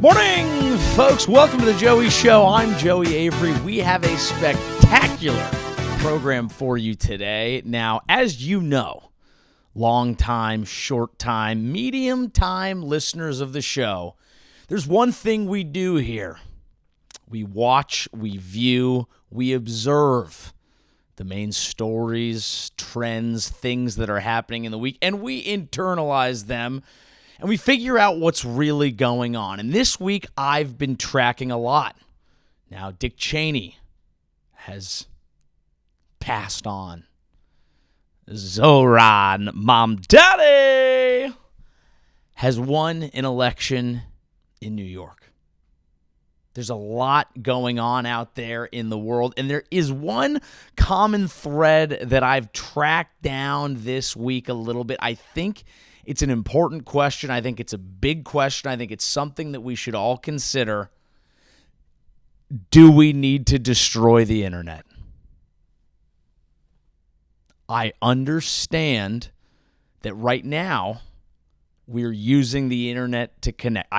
Morning, folks. Welcome to the Joey Show. I'm Joey Avery. We have a spectacular program for you today. Now, as you know, long time, short time, medium time listeners of the show, there's one thing we do here. We watch, we view, we observe the main stories, trends, things that are happening in the week, and we internalize them. And we figure out what's really going on. And this week, I've been tracking a lot. Now, Dick Cheney has passed on. Zohran Mamdani has won an election in New York. There's a lot going on out there in the world. And there is one common thread that I've tracked down this week a little bit. I think it's an important question. I think it's a big question. I think it's something that we should all consider. Do we need to destroy the internet? I understand that right now we're using the internet to connect.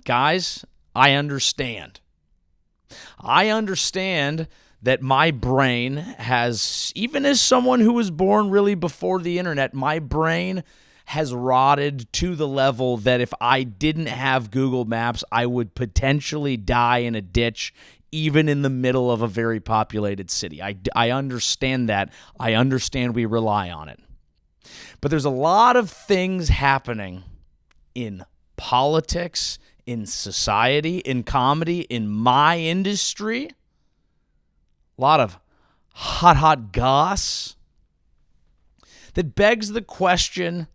Guys, I understand. I understand that my brain has, even as someone who was born really before the internet, my brain has rotted to the level that if I didn't have Google Maps, I would potentially die in a ditch, even in the middle of a very populated city. I understand that. I understand we rely on it. But there's a lot of things happening in politics, in society, in comedy, in my industry. A lot of hot goss that begs the question,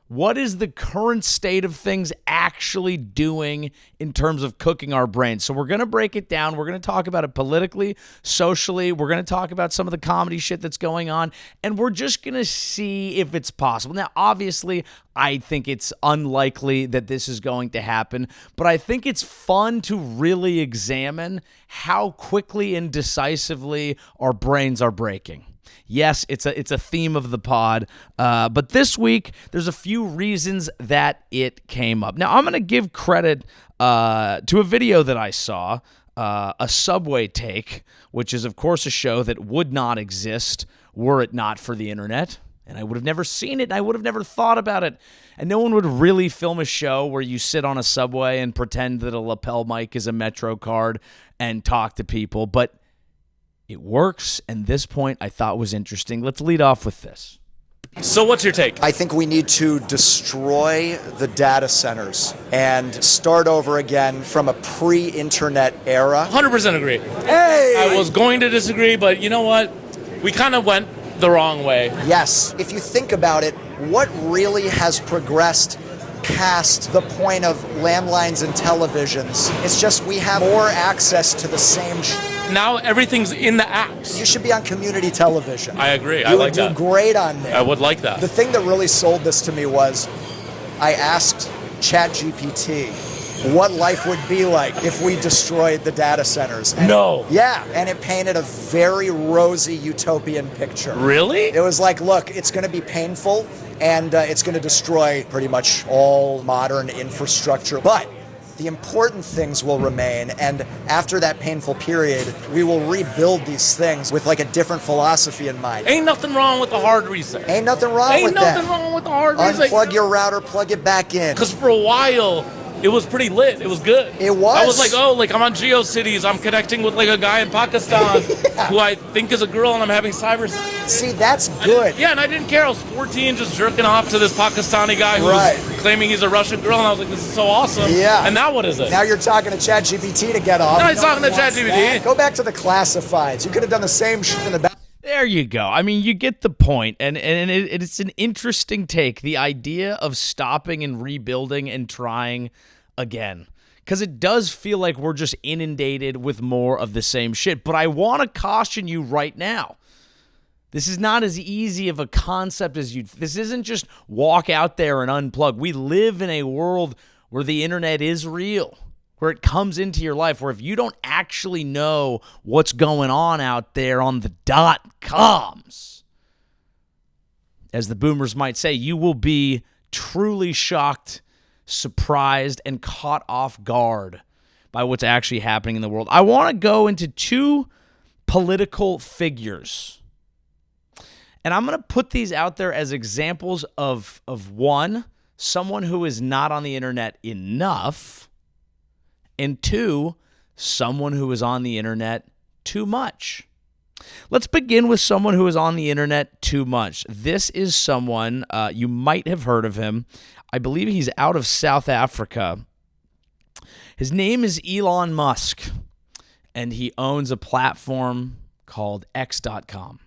what is the current state of things actually doing in terms of cooking our brains? So we're going to break it down. We're going to talk about it politically, socially. We're going to talk about some of the comedy shit that's going on. And we're just going to see if it's possible. Now, obviously, I think it's unlikely that this is going to happen. But I think it's fun to really examine how quickly and decisively our brains are breaking. Yes, it's a theme of the pod, but this week there's a few reasons that it came up. Now, I'm going to give credit to a video that I saw, a Subway Take, which is, of course, a show that would not exist were it not for the internet, and I would have never seen it, and I would have never thought about it, and no one would really film a show where you sit on a subway and pretend that a lapel mic is a Metro card and talk to people, but it works, and this point I thought was interesting. Let's lead off with this. So what's your take? I think we need to destroy the data centers and start over again from a pre-internet era. 100% agree. Hey! I was going to disagree, but you know what? We kind of went the wrong way. Yes. If you think about it, what really has progressed past the point of landlines and televisions? It's just we have more access to the same Now everything's in the apps. You should be on community television. I agree. I You like would do that. great on there. I would like that. The thing that really sold this to me was I asked ChatGPT what life would be like if we destroyed the data centers. And yeah, and it painted a very rosy utopian picture. Really? It was like, look, it's going to be painful, and it's going to destroy pretty much all modern infrastructure, but the important things will remain, and after that painful period, we will rebuild these things with like a different philosophy in mind. Ain't nothing wrong with the hard reset. Ain't nothing wrong with that. Ain't nothing wrong with the hard reset. Unplug your router, plug it back in. Because for a while, it was pretty lit. It was good. It was. I was like, oh, like I'm on GeoCities. I'm connecting with like a guy in Pakistan who I think is a girl, and I'm having cyber. See, that's good. Yeah, and I didn't care. I was 14, just jerking off to this Pakistani guy who was claiming he's a Russian girl, and I was like, this is so awesome. Yeah. And now what is it? Now you're talking to ChatGPT to get off. Now he's talking to ChatGPT. Go back to the classifieds. You could have done the same shit in the back. There you go. I mean, you get the point, and it's an interesting take, the idea of stopping and rebuilding and trying again, because it does feel like we're just inundated with more of the same shit. But I want to caution you right now. This is not as easy of a concept as this isn't just walk out there and unplug. We live in a world where the internet is real, where it comes into your life, where if you don't actually know what's going on out there on the .coms, as the boomers might say, you will be truly shocked, surprised, and caught off guard by what's actually happening in the world. I want to go into two political figures. And I'm going to put these out there as examples of one, someone who is not on the internet enough, and two, someone who is on the internet too much. Let's begin with someone who is on the internet too much. This is someone, you might have heard of him. I believe he's out of South Africa. His name is Elon Musk, and he owns a platform called X.com.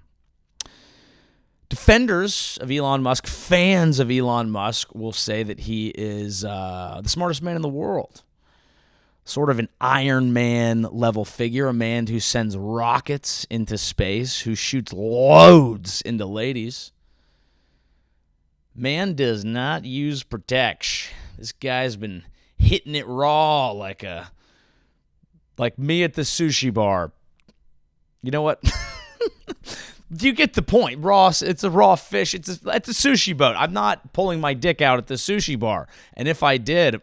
Defenders of Elon Musk, fans of Elon Musk, will say that he is the smartest man in the world. Sort of an Iron Man level figure, a man who sends rockets into space, who shoots loads into ladies. Man does not use protection. This guy's been hitting it raw like me at the sushi bar. You know what? You get the point. Ross, it's a raw fish. It's a sushi boat. I'm not pulling my dick out at the sushi bar. And if I did,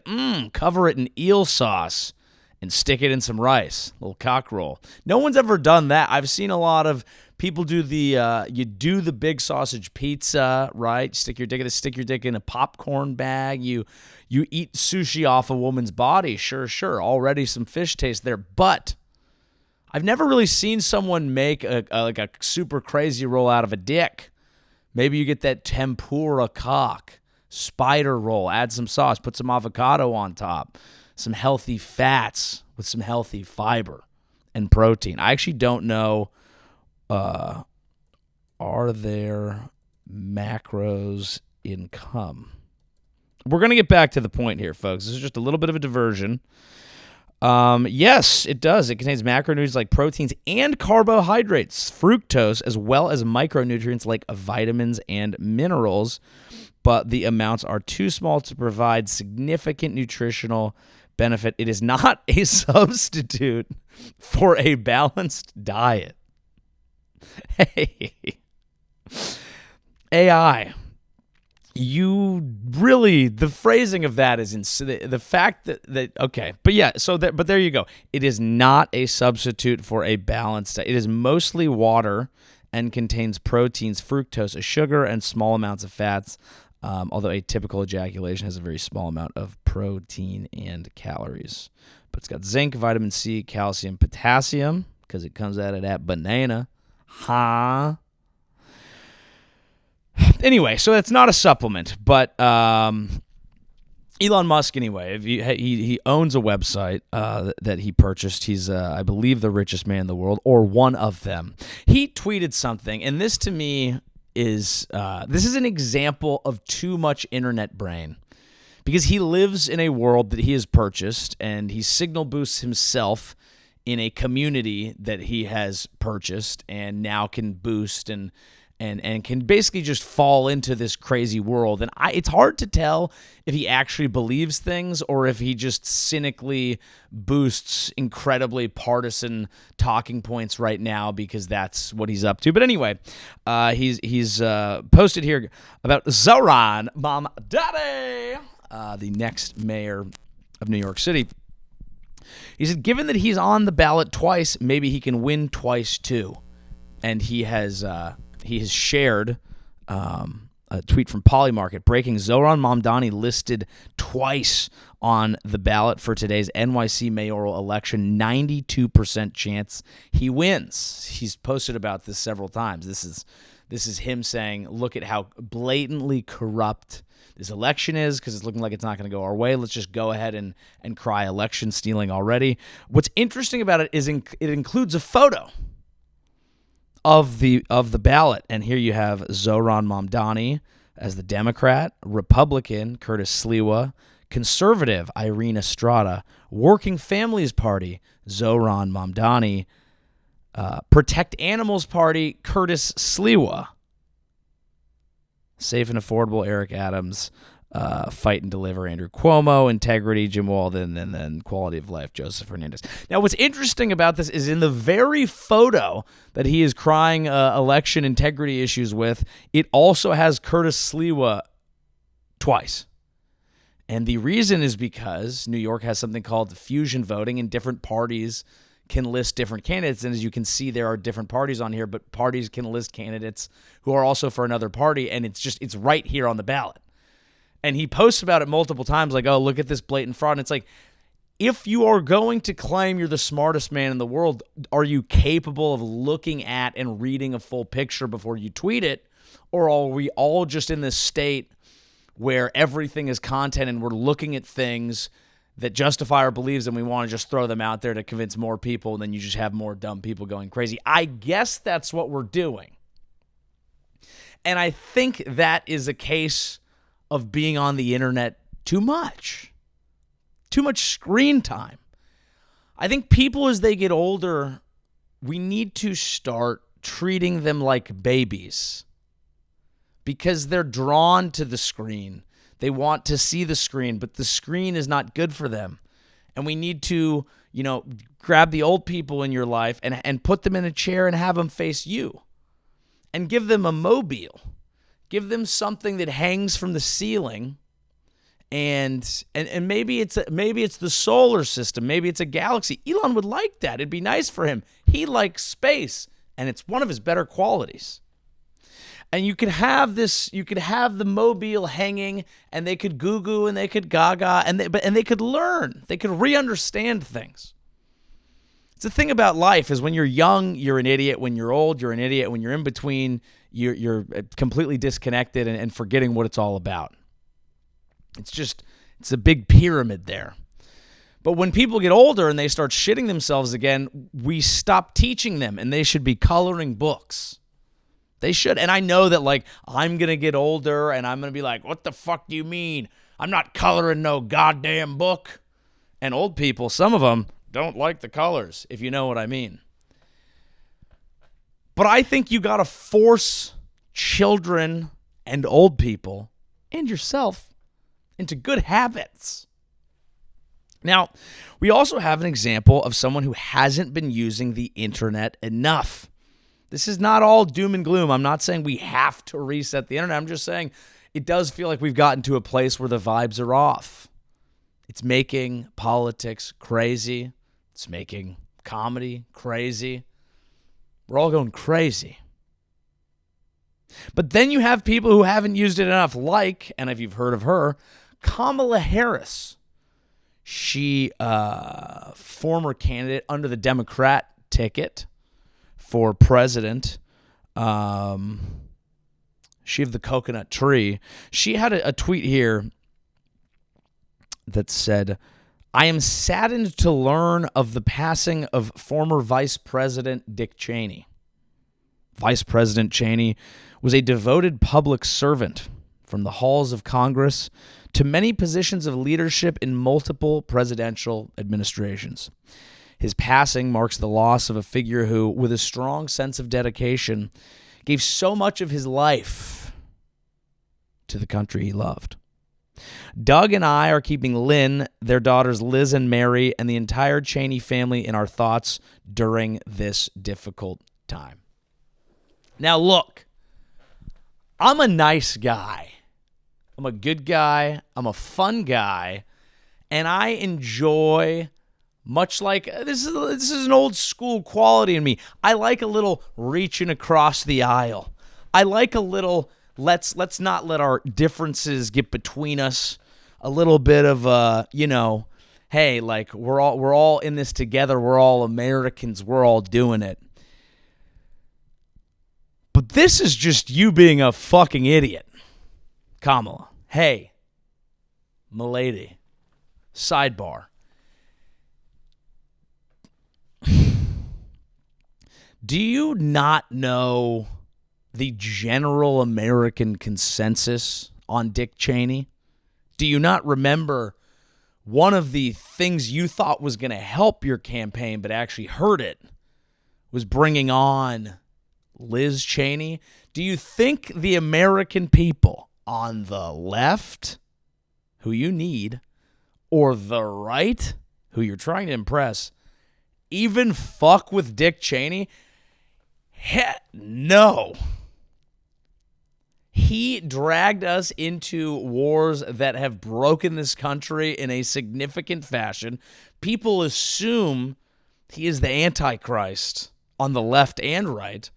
cover it in eel sauce and stick it in some rice. A little cock roll. No one's ever done that. I've seen a lot of people do you do the big sausage pizza, right? Stick your dick in a popcorn bag. You eat sushi off a woman's body. Sure. Already some fish taste there. But I've never really seen someone make a super crazy roll out of a dick. Maybe you get that tempura cock, spider roll, add some sauce, put some avocado on top, some healthy fats with some healthy fiber and protein. I actually don't know, are there macros in cum? We're going to get back to the point here, folks. This is just a little bit of a diversion. Yes, it does. It contains macronutrients like proteins and carbohydrates, fructose, as well as micronutrients like vitamins and minerals, but the amounts are too small to provide significant nutritional benefit. It is not a substitute for a balanced diet. Hey, AI. The phrasing of that is the fact that okay, but there you go. It is not a substitute for a balanced diet. It is mostly water and contains proteins, fructose, a sugar, and small amounts of fats. Although a typical ejaculation has a very small amount of protein and calories. But it's got zinc, vitamin C, calcium, potassium, because it comes out of that banana. Anyway, so that's not a supplement, but Elon Musk, anyway, he owns a website that he purchased. He's, I believe, the richest man in the world, or one of them. He tweeted something, and this to me is this is an example of too much internet brain, because he lives in a world that he has purchased, and he signal boosts himself in a community that he has purchased and now can boost and can basically just fall into this crazy world. And it's hard to tell if he actually believes things or if he just cynically boosts incredibly partisan talking points right now because that's what he's up to. But anyway, he's posted here about Zohran Mamdani, the next mayor of New York City. He said, given that he's on the ballot twice, maybe he can win twice too. And he has shared a tweet from Polymarket breaking Zohran Mamdani listed twice on the ballot for today's NYC mayoral election. 92% chance he wins. He's posted about this several times. This is him saying, look at how blatantly corrupt this election is because it's looking like it's not going to go our way. Let's just go ahead and cry election stealing already. What's interesting about it is it includes a photo of the ballot, and here you have Zohran Mamdani as the Democrat, Republican Curtis Sliwa, Conservative Irene Estrada, Working Families Party Zohran Mamdani, Protect Animals Party Curtis Sliwa, Safe and Affordable Eric Adams, Fight and Deliver Andrew Cuomo, Integrity Jim Walden, and then Quality of Life Joseph Hernandez. Now, what's interesting about this is in the very photo that he is crying election integrity issues with, it also has Curtis Sliwa twice. And the reason is because New York has something called diffusion voting, and different parties can list different candidates. And as you can see, there are different parties on here, but parties can list candidates who are also for another party, and it's right here on the ballot. And he posts about it multiple times, like, oh, look at this blatant fraud. And it's like, if you are going to claim you're the smartest man in the world, are you capable of looking at and reading a full picture before you tweet it? Or are we all just in this state where everything is content and we're looking at things that justify our beliefs and we want to just throw them out there to convince more people, and then you just have more dumb people going crazy? I guess that's what we're doing. And I think that is a case of being on the internet too much. Too much screen time. I think people, as they get older, we need to start treating them like babies because they're drawn to the screen. They want to see the screen, but the screen is not good for them. And we need to, grab the old people in your life and put them in a chair and have them face you and give them a mobile. Give them something that hangs from the ceiling. And maybe it's the solar system. Maybe it's a galaxy. Elon would like that. It'd be nice for him. He likes space, and it's one of his better qualities. And you could have this. You could have the mobile hanging, and they could goo and they could gaga, and they could learn. They could re-understand things. It's the thing about life is when you're young, you're an idiot. When you're old, you're an idiot. When you're in between, you're completely disconnected and forgetting what it's all about. It's a big pyramid there. But when people get older and they start shitting themselves again, we stop teaching them, and they should be coloring books. They should. And I know that, I'm going to get older and I'm going to be like, what the fuck do you mean? I'm not coloring no goddamn book. And old people, some of them, don't like the colors, if you know what I mean. But I think you got to force children and old people and yourself into good habits. Now, we also have an example of someone who hasn't been using the internet enough. This is not all doom and gloom. I'm not saying we have to reset the internet. I'm just saying it does feel like we've gotten to a place where the vibes are off. It's making politics crazy. It's making comedy crazy. We're all going crazy. But then you have people who haven't used it enough, and if you've heard of her, Kamala Harris. She, former candidate under the Democrat ticket for president. She of the coconut tree. She had a tweet here that said, I am saddened to learn of the passing of former Vice President Dick Cheney. Vice President Cheney was a devoted public servant from the halls of Congress to many positions of leadership in multiple presidential administrations. His passing marks the loss of a figure who, with a strong sense of dedication, gave so much of his life to the country he loved. Doug and I are keeping Lynn, their daughters Liz and Mary, and the entire Cheney family in our thoughts during this difficult time. Now, look, I'm a nice guy. I'm a good guy. I'm a fun guy. And I enjoy, much like, this is an old school quality in me. I like a little reaching across the aisle. I like a little, let's not let our differences get between us. A little bit of, hey, we're all in this together. We're all Americans. We're all doing it. But this is just you being a fucking idiot. Kamala, hey, m'lady, sidebar. Do you not know the general American consensus on Dick Cheney? Do you not remember one of the things you thought was going to help your campaign but actually hurt it was bringing on Liz Cheney? Do you think the American people on the left, who you need, or the right, who you're trying to impress, even fuck with Dick Cheney? No. He dragged us into wars that have broken this country in a significant fashion. People assume he is the Antichrist on the left and right.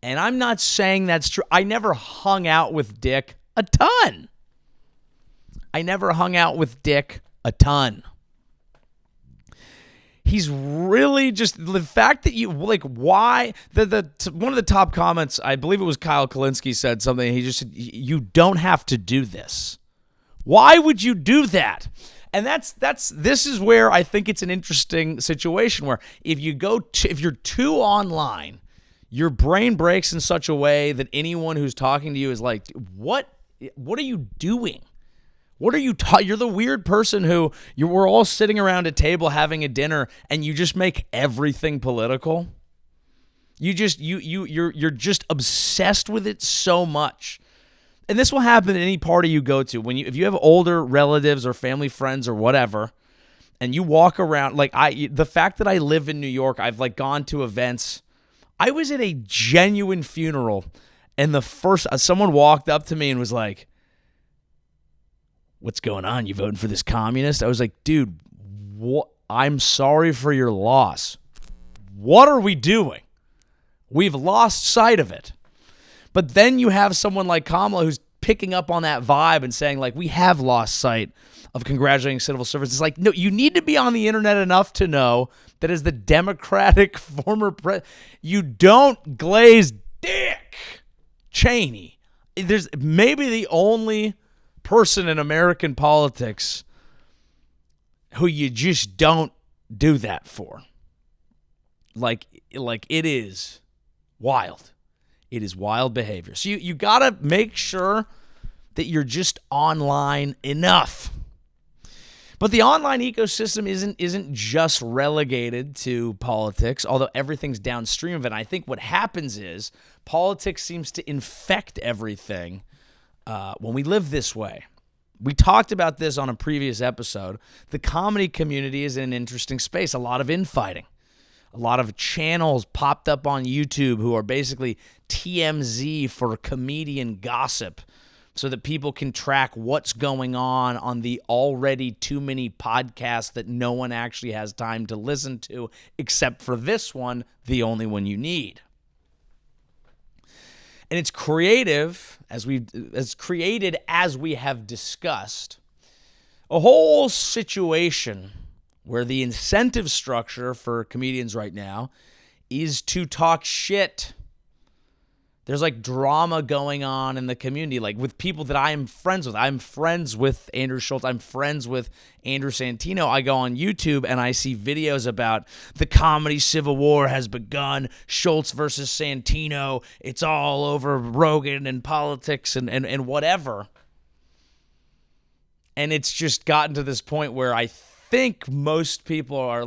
And I'm not saying that's true. I never hung out with Dick a ton. He's really just the fact that you like why the one of the top comments, I believe it was Kyle Kalinske, said something. He just said, you don't have to do this. Why would you do that? And this is where I think it's an interesting situation where if you're too online, your brain breaks in such a way that anyone who's talking to you is like, what are you doing? What are you You're the weird person we're all sitting around a table having a dinner and you just make everything political. You're just obsessed with it so much. And this will happen at any party you go to. If you have older relatives or family friends or whatever, and you walk around, the fact that I live in New York, I've gone to events. I was at a genuine funeral, and someone walked up to me and was like, "What's going on? You voting for this communist?" I was like, "Dude, what? I'm sorry for your loss. What are we doing? We've lost sight of it." But then you have someone like Kamala who's picking up on that vibe and saying, we have lost sight of congratulating civil servants. It's like, no, you need to be on the internet enough to know that as the Democratic former president, you don't glaze Dick Cheney. There's maybe the only person in American politics who you just don't do that for. It is wild. It is wild behavior. So you got to make sure that you're just online enough. But the online ecosystem isn't just relegated to politics, although everything's downstream of it. And I think what happens is politics seems to infect everything when we live this way. We talked about this on a previous episode. The comedy community is in an interesting space, a lot of infighting. A lot of channels popped up on YouTube who are basically TMZ for comedian gossip so that people can track what's going on the already too many podcasts that no one actually has time to listen to, except for this one, the only one you need. And it's created as we have discussed, a whole situation where the incentive structure for comedians right now is to talk shit. There's drama going on in the community, with people that I am friends with. I'm friends with Andrew Schultz. I'm friends with Andrew Santino. I go on YouTube and I see videos about the comedy civil war has begun. Schultz versus Santino. It's all over Rogan and politics and whatever. And it's just gotten to this point where I think most people are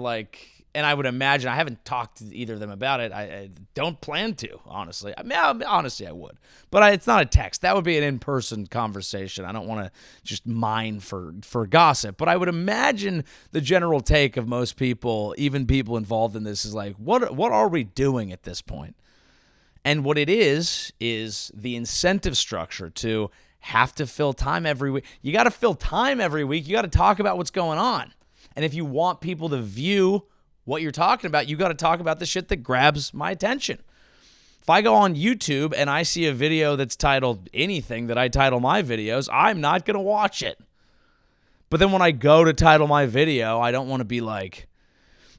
and I would imagine, I haven't talked to either of them about it. I don't plan to, honestly. Honestly, I would. But it's not a text. That would be an in-person conversation. I don't want to just mine for gossip. But I would imagine the general take of most people, even people involved in this, is what are we doing at this point? And what it is the incentive structure to have to fill time every week. You got to fill time every week. You got to talk about what's going on. And if you want people to view what you're talking about, you got to talk about the shit that grabs my attention. If I go on YouTube and I see a video that's titled anything that I title my videos, I'm not going to watch it. But then when I go to title my video, I don't want to be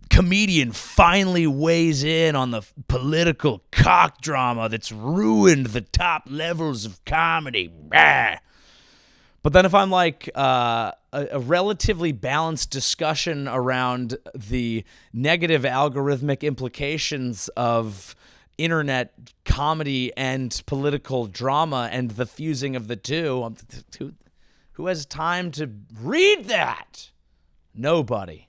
comedian finally weighs in on the political cock drama that's ruined the top levels of comedy. Bah. But then if I'm a relatively balanced discussion around the negative algorithmic implications of internet comedy and political drama and the fusing of the two, who has time to read that? Nobody.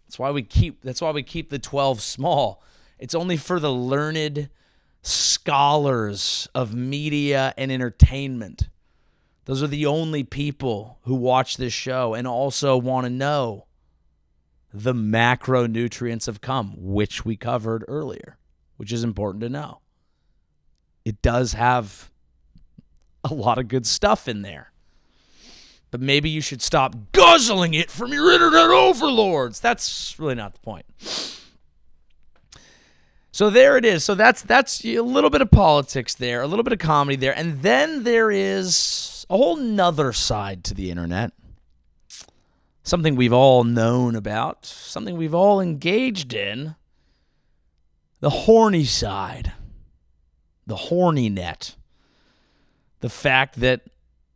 That's why we keep the 12 small. It's only for the learned scholars of media and entertainment. Those are the only people who watch this show and also want to know the macronutrients of cum, which we covered earlier, which is important to know. It does have a lot of good stuff in there. But maybe you should stop guzzling it from your internet overlords. That's really not the point. So there it is. So that's a little bit of politics there, a little bit of comedy there. And then there is a whole nother side to the internet. Something we've all known about, something we've all engaged in. The horny side. The horny net. The fact that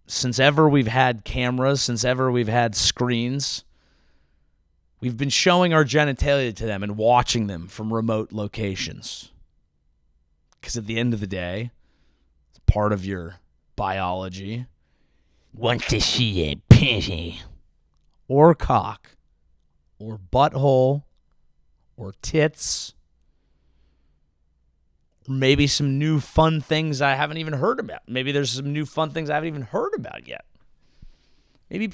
since ever we've had cameras, since ever we've had screens, we've been showing our genitalia to them and watching them from remote locations. Because at the end of the day, it's part of your biology. Want to see a pinky, or cock, or butthole, or tits, or maybe some new fun things I haven't even heard about. Maybe there's some new fun things I haven't even heard about yet. Maybe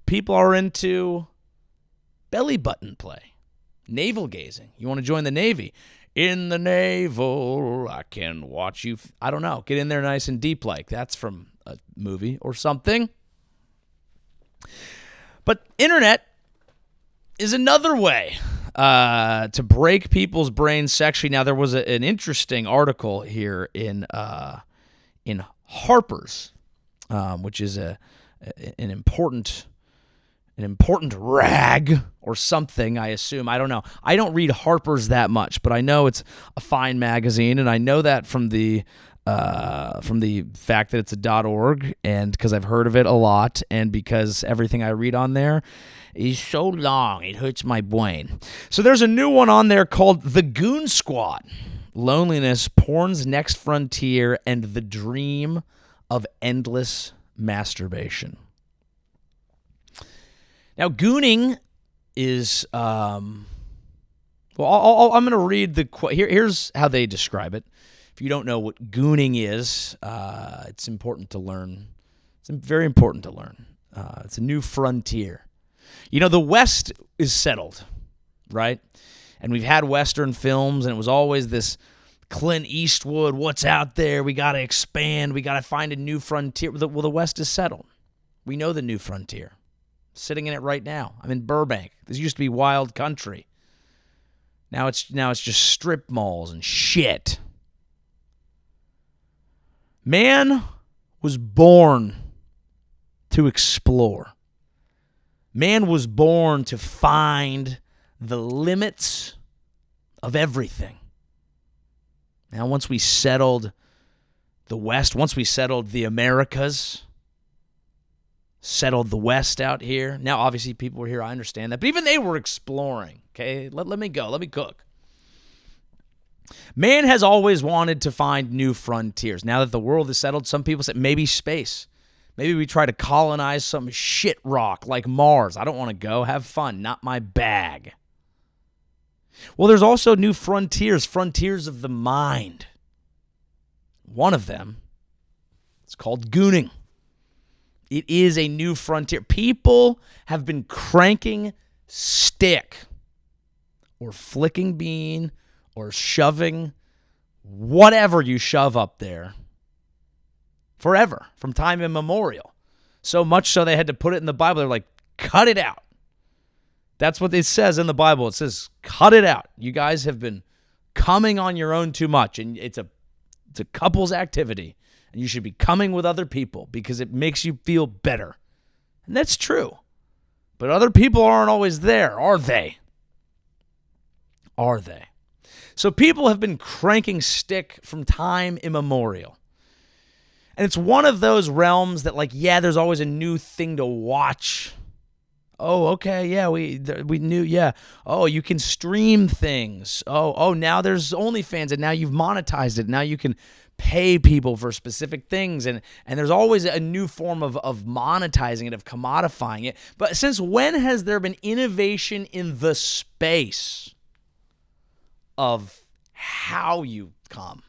people are into belly button play, navel gazing. You want to join the Navy? In the navel, I can watch you. I don't know. Get in there nice and deep like. That's from a movie or something. But internet is another way to break people's brains sexually. Now, there was an interesting article here in Harper's, which is an important rag or something, I assume. I don't know. I don't read Harper's that much, but I know it's a fine magazine, and I know that from the fact that it's a .org, and because I've heard of it a lot, and because everything I read on there is so long, it hurts my brain. So there's a new one on there called The Goon Squad: Loneliness, Porn's Next Frontier, and the Dream of Endless Masturbation. Now, gooning is, I'm going to read here's how they describe it. If you don't know what gooning is, it's important to learn. It's very important to learn. It's a new frontier. You know, the West is settled, right? And we've had Western films, and it was always this Clint Eastwood, what's out there? We got to expand. We got to find a new frontier. Well, the West is settled. We know the new frontier. Sitting in it right now. I'm in Burbank. This used to be wild country. Now it's just strip malls and shit. Man was born to explore. Man was born to find the limits of everything. Now, once we settled the West, once we settled the Americas, settled the West out here. Now, obviously, people were here. I understand that. But even they were exploring. Okay, let me go. Let me cook. Man has always wanted to find new frontiers. Now that the world is settled, some people say maybe space. Maybe we try to colonize some shit rock like Mars. I don't want to go. Have fun. Not my bag. Well, there's also new frontiers of the mind. One of them is called gooning. It is a new frontier. People have been cranking stick or flicking bean or shoving whatever you shove up there forever, from time immemorial. So much so they had to put it in the Bible. They're like, cut it out. That's what it says in the Bible. It says, cut it out. You guys have been coming on your own too much, and it's a couple's activity. And you should be coming with other people because it makes you feel better. And that's true. But other people aren't always there, are they? Are they? So people have been cranking stick from time immemorial. And it's one of those realms that, like, yeah, there's always a new thing to watch. Oh, okay, yeah, we knew, yeah. Oh, you can stream things. Oh, now there's OnlyFans, and now you've monetized it. Now you can pay people for specific things, and there's always a new form of monetizing it, of commodifying it. But since when has there been innovation in the space of how you come?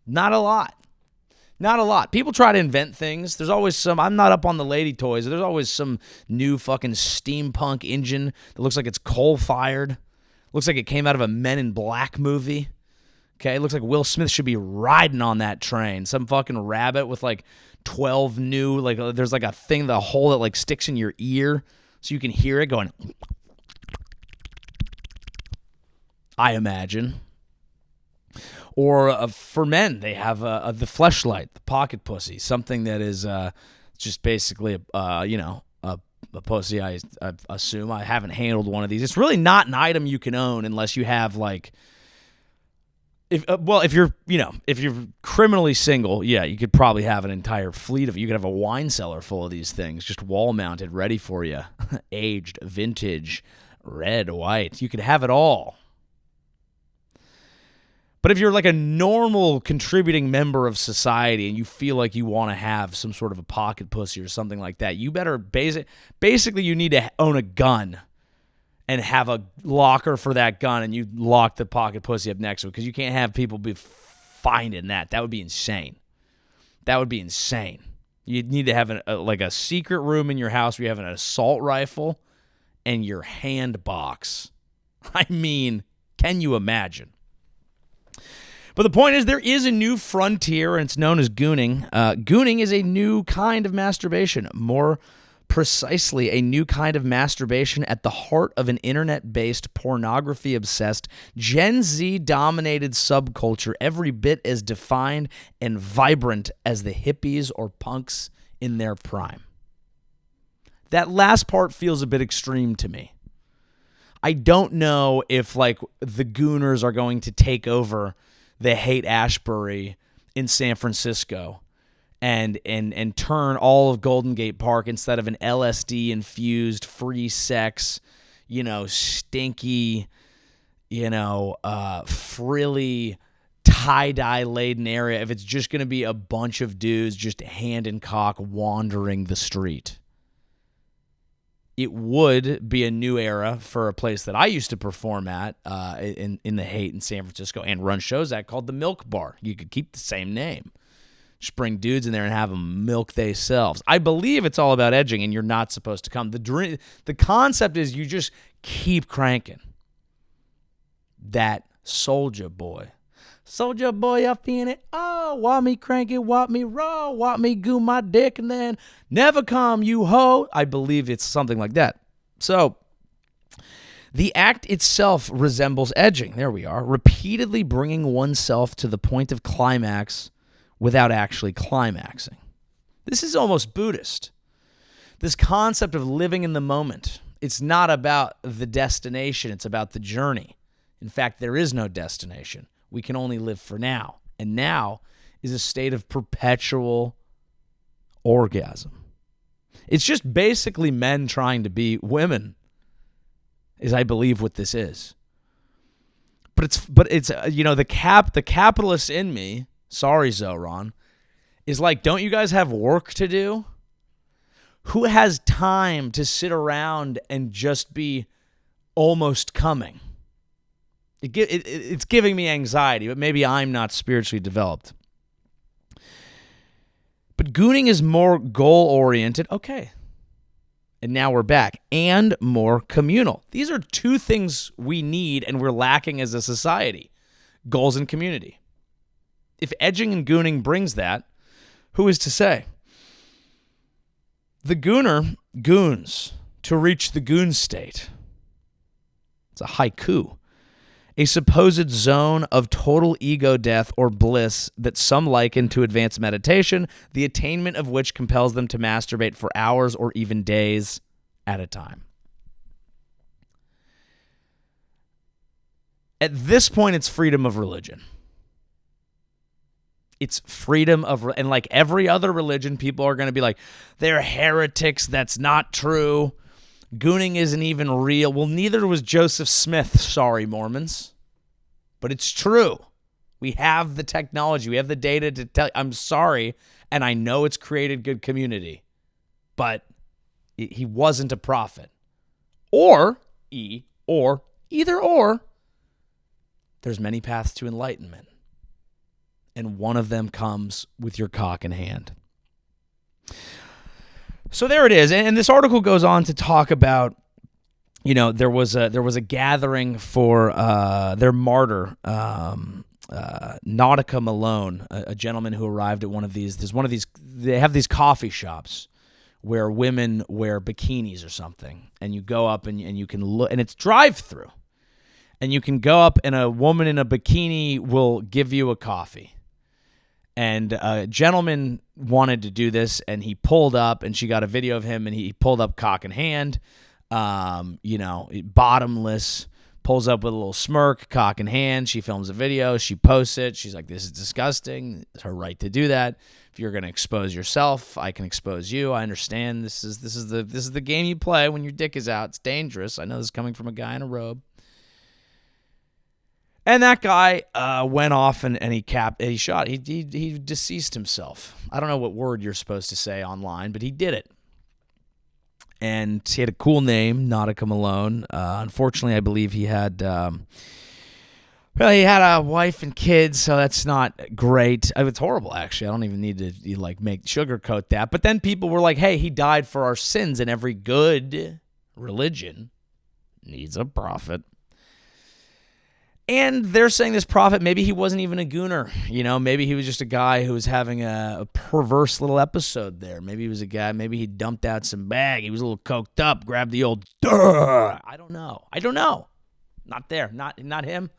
Not a lot. Not a lot. People try to invent things. There's always some, I'm not up on the lady toys. There's always some new fucking steampunk engine that looks like it's coal-fired. Looks like it came out of a Men in Black movie. Okay, it looks like Will Smith should be riding on that train. Some fucking rabbit with like 12 new, like there's like a thing, the hole that like sticks in your ear so you can hear it going. I imagine. Or for men, they have the fleshlight, the pocket pussy, something that is just basically a pussy. I assume. I haven't handled one of these. It's really not an item you can own unless you have like. If you're criminally single, yeah, you could probably have an entire fleet of. You could have a wine cellar full of these things, just wall mounted, ready for you, aged, vintage, red, white. You could have it all. But if you're like a normal contributing member of society and you feel like you want to have some sort of a pocket pussy or something like that, you better basically you need to own a gun and have a locker for that gun, and you lock the pocket pussy up next to it, because you can't have people be finding that. That would be insane. That would be insane. You'd need to have a secret room in your house where you have an assault rifle and your hand box. I mean, can you imagine? But the point is, there is a new frontier, and it's known as gooning. Gooning is a new kind of masturbation. More precisely, a new kind of masturbation at the heart of an internet-based, pornography-obsessed, Gen Z-dominated subculture, every bit as defined and vibrant as the hippies or punks in their prime. That last part feels a bit extreme to me. I don't know if, like, the gooners are going to take over the Haight-Ashbury in San Francisco and turn all of Golden Gate Park, instead of an LSD-infused, free sex, stinky, frilly, tie-dye laden area, if it's just going to be a bunch of dudes just hand and cock wandering the street. It would be a new era for a place that I used to perform at in the Haight in San Francisco and run shows at, called the Milk Bar. You could keep the same name. Just bring dudes in there and have them milk themselves. I believe it's all about edging, and you're not supposed to come. The concept is you just keep cranking. That soldier boy. Soldier boy up in it. Oh, want me crank it, want me roll, want me goo my dick, and then never come, you hoe. I believe it's something like that. So, the act itself resembles edging. There we are. Repeatedly bringing oneself to the point of climax without actually climaxing. This is almost Buddhist. This concept of living in the moment. It's not about the destination. It's about the journey. In fact, there is no destination. We can only live for now. And now is a state of perpetual orgasm. It's just basically men trying to be women, is I believe what this is. But it's the capitalist in me, sorry Zohran, is like, don't you guys have work to do? Who has time to sit around and just be almost coming? It's giving me anxiety, but maybe I'm not spiritually developed. But gooning is more goal-oriented. Okay. And now we're back. And more communal. These are two things we need and we're lacking as a society. Goals and community. If edging and gooning brings that, who is to say? The gooner goons to reach the goon state. It's a haiku. A supposed zone of total ego death or bliss that some liken to advanced meditation, the attainment of which compels them to masturbate for hours or even days at a time. At this point, it's freedom of religion. It's freedom of, and like every other religion, people are going to be like, they're heretics, that's not true. Gooning isn't even real. Well, neither was Joseph Smith, sorry, Mormons. But it's true. We have the technology. We have the data to tell. I'm sorry, and I know it's created good community. But he wasn't a prophet. Or either or, there's many paths to enlightenment. And one of them comes with your cock in hand. So there it is. And this article goes on to talk about, there was a gathering for their martyr, Nautica Malone, a gentleman who arrived at one of these. They have these coffee shops where women wear bikinis or something, and you go up and you can look, and it's drive-through, and you can go up and a woman in a bikini will give you a coffee. And a gentleman wanted to do this, and he pulled up, and she got a video of him, and he pulled up cock in hand, bottomless, pulls up with a little smirk, cock in hand. She films a video. She posts it. She's like, this is disgusting. It's her right to do that. If you're going to expose yourself, I can expose you. I understand. This is the game you play when your dick is out. It's dangerous. I know this is coming from a guy in a robe. And that guy went off and he shot. He deceased himself. I don't know what word you're supposed to say online, but he did it. And he had a cool name, Nautica Malone. Unfortunately, I believe he had a wife and kids, so that's not great. It's horrible, actually. I don't even need to sugarcoat that. But then people were like, "Hey, he died for our sins, and every good religion needs a prophet." And they're saying this prophet, maybe he wasn't even a gooner. Maybe he was just a guy who was having a perverse little episode there. Maybe he was a guy, maybe he dumped out some bag. He was a little coked up, grabbed the old, duh. I don't know. Not there, not him.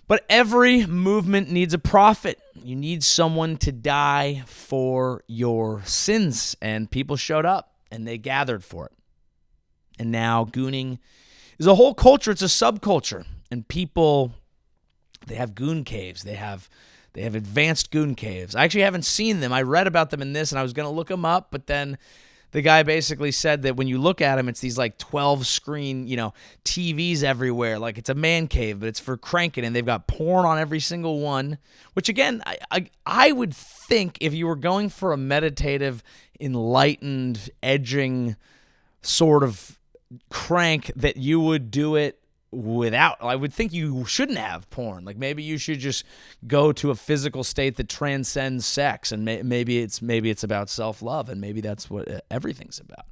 But every movement needs a prophet. You need someone to die for your sins. And people showed up, and they gathered for it. And now gooning is a whole culture. It's a subculture. And people, they have goon caves. They have advanced goon caves. I actually haven't seen them. I read about them in this, and I was going to look them up, but then the guy basically said that when you look at them, it's these 12-screen, TVs everywhere. Like it's a man cave, but it's for cranking, and they've got porn on every single one, which again, I would think if you were going for a meditative, enlightened, edging sort of crank that you would do it without. I would think you shouldn't have porn. Like maybe you should just go to a physical state that transcends sex, and maybe it's about self-love, and maybe that's what everything's about.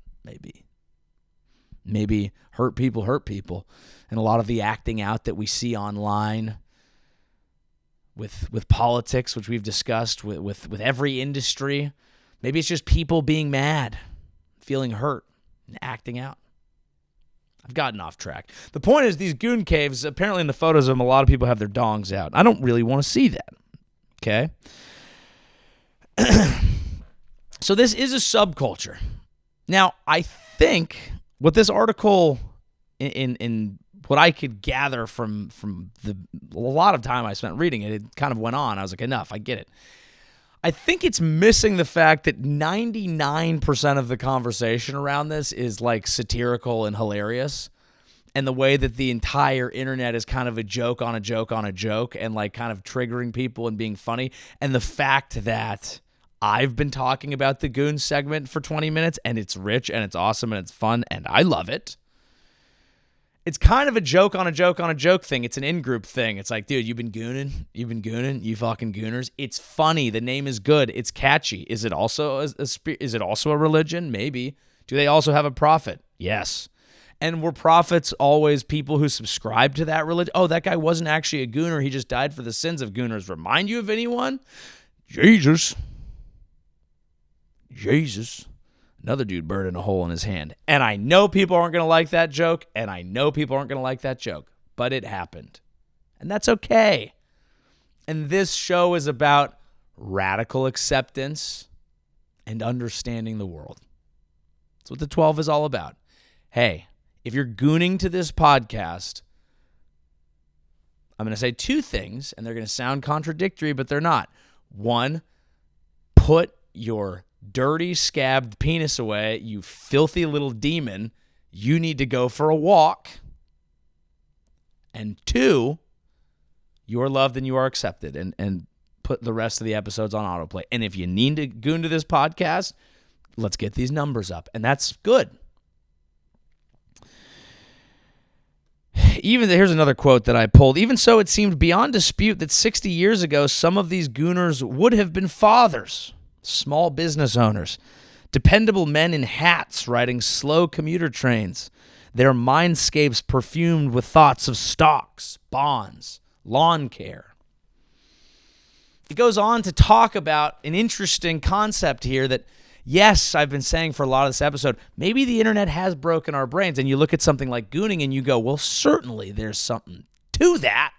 Maybe hurt people, and a lot of the acting out that we see online with politics, which we've discussed with every industry, maybe it's just people being mad, feeling hurt, and acting out. I've gotten off track. The point is, these goon caves, apparently in the photos of them, a lot of people have their dongs out. I don't really want to see that. Okay? So this is a subculture. Now, I think what this article, in what I could gather from a lot of time I spent reading it, it kind of went on. I was like, enough, I get it. I think it's missing the fact that 99% of the conversation around this is satirical and hilarious, and the way that the entire internet is kind of a joke on a joke on a joke, and kind of triggering people and being funny. And the fact that I've been talking about the Goon segment for 20 minutes, and it's rich and it's awesome and it's fun and I love it. It's kind of a joke on a joke on a joke thing. It's an in-group thing. It's like, dude, you've been gooning, you fucking gooners. It's funny. The name is good. It's catchy. Is it also a religion? Maybe. Do they also have a prophet? Yes. And were prophets always people who subscribe to that religion? Oh, that guy wasn't actually a gooner. He just died for the sins of gooners. Remind you of anyone? Jesus. Another dude burning a hole in his hand. And I know people aren't going to like that joke, but it happened. And that's okay. And this show is about radical acceptance and understanding the world. That's what the 12 is all about. Hey, if you're gooning to this podcast, I'm going to say two things, and they're going to sound contradictory, but they're not. One, put your dirty, scabbed penis away, you filthy little demon. You need to go for a walk. And two, you are loved and you are accepted. And put the rest of the episodes on autoplay. And if you need to goon to this podcast, let's get these numbers up. And that's good. Here's another quote that I pulled. Even so, it seemed beyond dispute that 60 years ago, some of these gooners would have been fathers, small business owners, dependable men in hats riding slow commuter trains, their mindscapes perfumed with thoughts of stocks, bonds, lawn care. it goes on to talk about an interesting concept here that, yes, I've been saying for a lot of this episode, maybe the internet has broken our brains. And you look at something like gooning and you go, well, certainly there's something to that.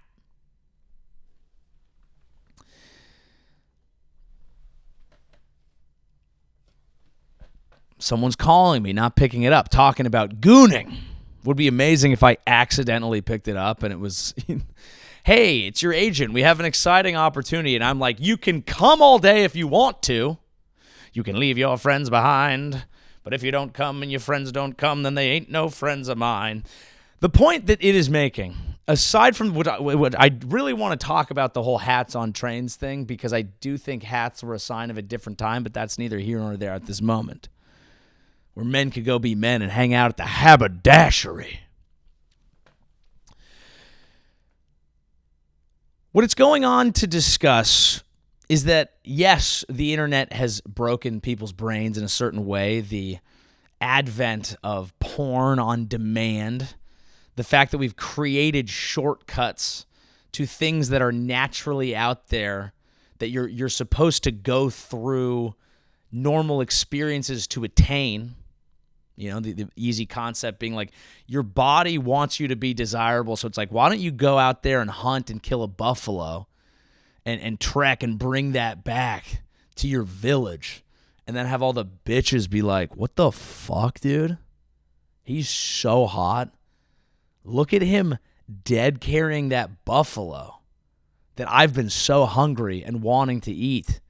Someone's calling me, not picking it up, talking about gooning. Would be amazing if I accidentally picked it up and it was, hey, it's your agent. We have an exciting opportunity. And I'm like, you can come all day if you want to. You can leave your friends behind. But if you don't come and your friends don't come, then they ain't no friends of mine. The point that it is making, aside from what I really want to talk about the whole hats on trains thing, because I do think hats were a sign of a different time, but that's neither here nor there at this moment, where men could go be men and hang out at the haberdashery. What it's going on to discuss is that, yes, the internet has broken people's brains in a certain way. The advent of porn on demand, the fact that we've created shortcuts to things that are naturally out there that you're supposed to go through normal experiences to attain. You know, the easy concept being like your body wants you to be desirable. So it's like, why don't you go out there and hunt and kill a buffalo and trek and bring that back to your village and then have all the bitches be like, what the fuck, dude? He's so hot. Look at him dead carrying that buffalo that I've been so hungry and wanting to eat.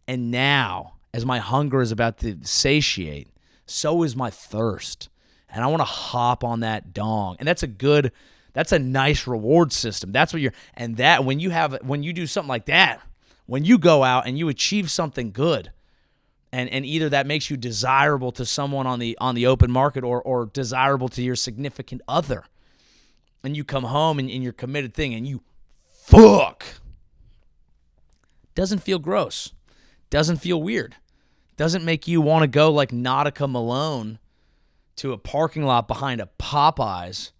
And now, as my hunger is about to satiate, so is my thirst. And I want to hop on that dong. And that's a nice reward system. That's what when you do something like that, when you go out and you achieve something good, and either that makes you desirable to someone on the open market or desirable to your significant other, and you come home and you're committed thing and you fuck. Doesn't feel gross. Doesn't feel weird. Doesn't make you want to go like Nautica Malone to a parking lot behind a Popeyes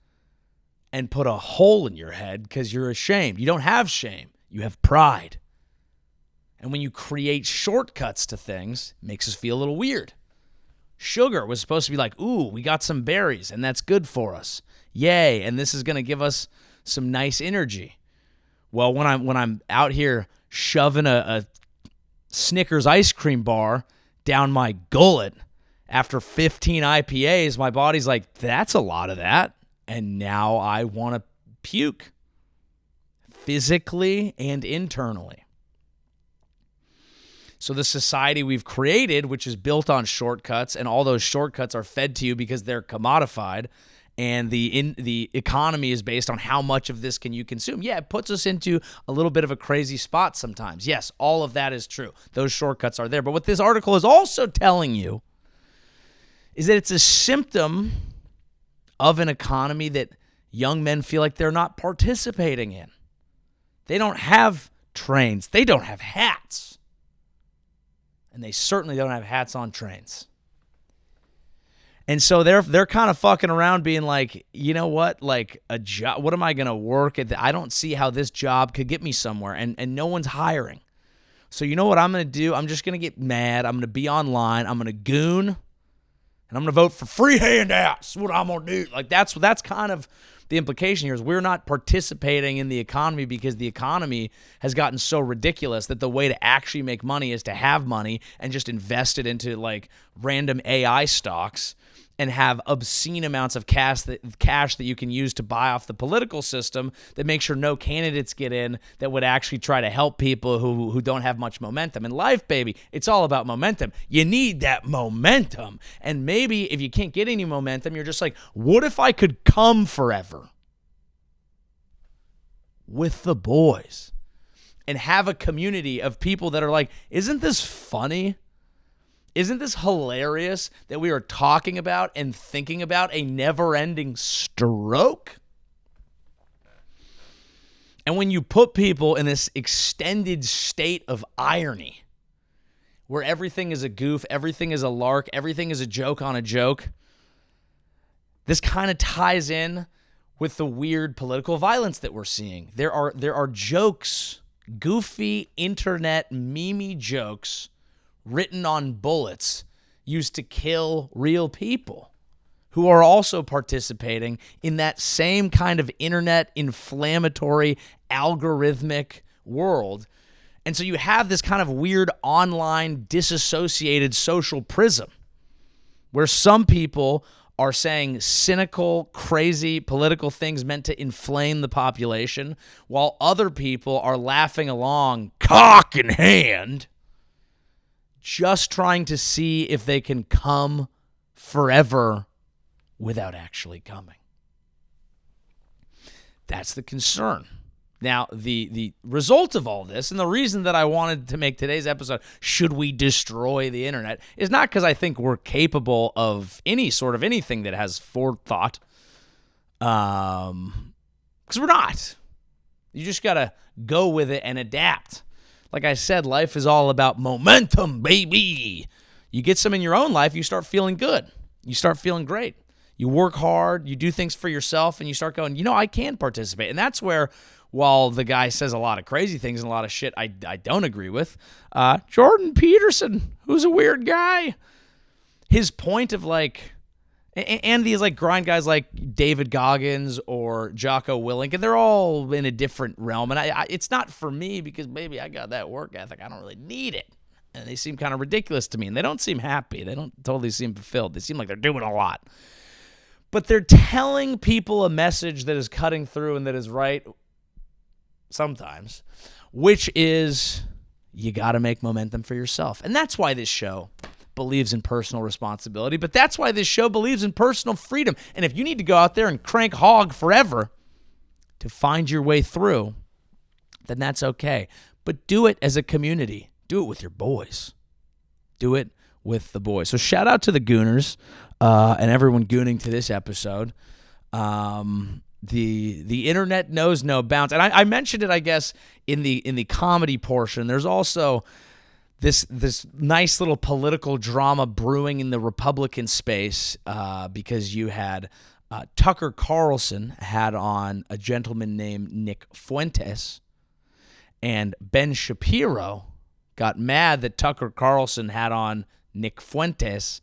and put a hole in your head because you're ashamed. You don't have shame. You have pride. And when you create shortcuts to things, it makes us feel a little weird. Sugar was supposed to be like, ooh, we got some berries, and that's good for us. Yay, and this is going to give us some nice energy. Well, when I'm out here shoving a Snickers ice cream bar down my gullet after 15 IPAs, my body's like, that's a lot of that. And now I want to puke physically and internally. So the society we've created, which is built on shortcuts, and all those shortcuts are fed to you because they're commodified, and the economy is based on how much of this can you consume. Yeah, it puts us into a little bit of a crazy spot sometimes. Yes, all of that is true. Those shortcuts are there. But what this article is also telling you is that it's a symptom of an economy that young men feel like they're not participating in. They don't have trains. They don't have hats. And they certainly don't have hats on trains. And so they're kind of fucking around being like, you know what, like a job, what am I going to work at? I don't see how this job could get me somewhere, and no one's hiring. So you know what I'm going to do? I'm just going to get mad. I'm going to be online. I'm going to goon, and I'm going to vote for free handouts. That's what I'm going to do. Like that's kind of the implication here is we're not participating in the economy because the economy has gotten so ridiculous that the way to actually make money is to have money and just invest it into like random AI stocks and have obscene amounts of cash that you can use to buy off the political system that makes sure no candidates get in that would actually try to help people who don't have much momentum. In life, baby, it's all about momentum. You need that momentum. And maybe if you can't get any momentum, you're just like, what if I could come forever with the boys and have a community of people that are like, isn't this funny? Isn't this hilarious that we are talking about and thinking about a never-ending stroke? And when you put people in this extended state of irony, where everything is a goof, everything is a lark, everything is a joke on a joke, this kind of ties in with the weird political violence that we're seeing. There are jokes goofy internet meme jokes written on bullets used to kill real people who are also participating in that same kind of internet inflammatory algorithmic world. And so you have this kind of weird online disassociated social prism where some people are saying cynical, crazy political things meant to inflame the population, while other people are laughing along, cock in hand, just trying to see if they can come forever without actually coming. That's the concern. Now, the result of all this, and the reason that I wanted to make today's episode, should we destroy the internet, is not because I think we're capable of any sort of anything that has forethought. Because we're not. You just got to go with it and adapt. Like I said, life is all about momentum, baby. You get some in your own life, you start feeling good. You start feeling great. You work hard, you do things for yourself, and you start going, I can participate. And that's where, while the guy says a lot of crazy things and a lot of shit I don't agree with, Jordan Peterson, who's a weird guy, his point of and these grind guys like David Goggins or Jocko Willink, and they're all in a different realm. And it's not for me because, baby, I got that work ethic. I don't really need it. And they seem kind of ridiculous to me, and they don't seem happy. They don't totally seem fulfilled. They seem like they're doing a lot. But they're telling people a message that is cutting through and that is right sometimes, which is you got to make momentum for yourself. And that's why this show believes in personal responsibility, but that's why this show believes in personal freedom. And if you need to go out there and crank hog forever to find your way through, then that's okay. But do it as a community. Do it with your boys. Do it with the boys. So shout out to the Gooners and everyone gooning to this episode. The internet knows no bounds, and I mentioned it, I guess, in the comedy portion. There's also this nice little political drama brewing in the Republican space because you had Tucker Carlson had on a gentleman named Nick Fuentes, and Ben Shapiro got mad that Tucker Carlson had on Nick Fuentes.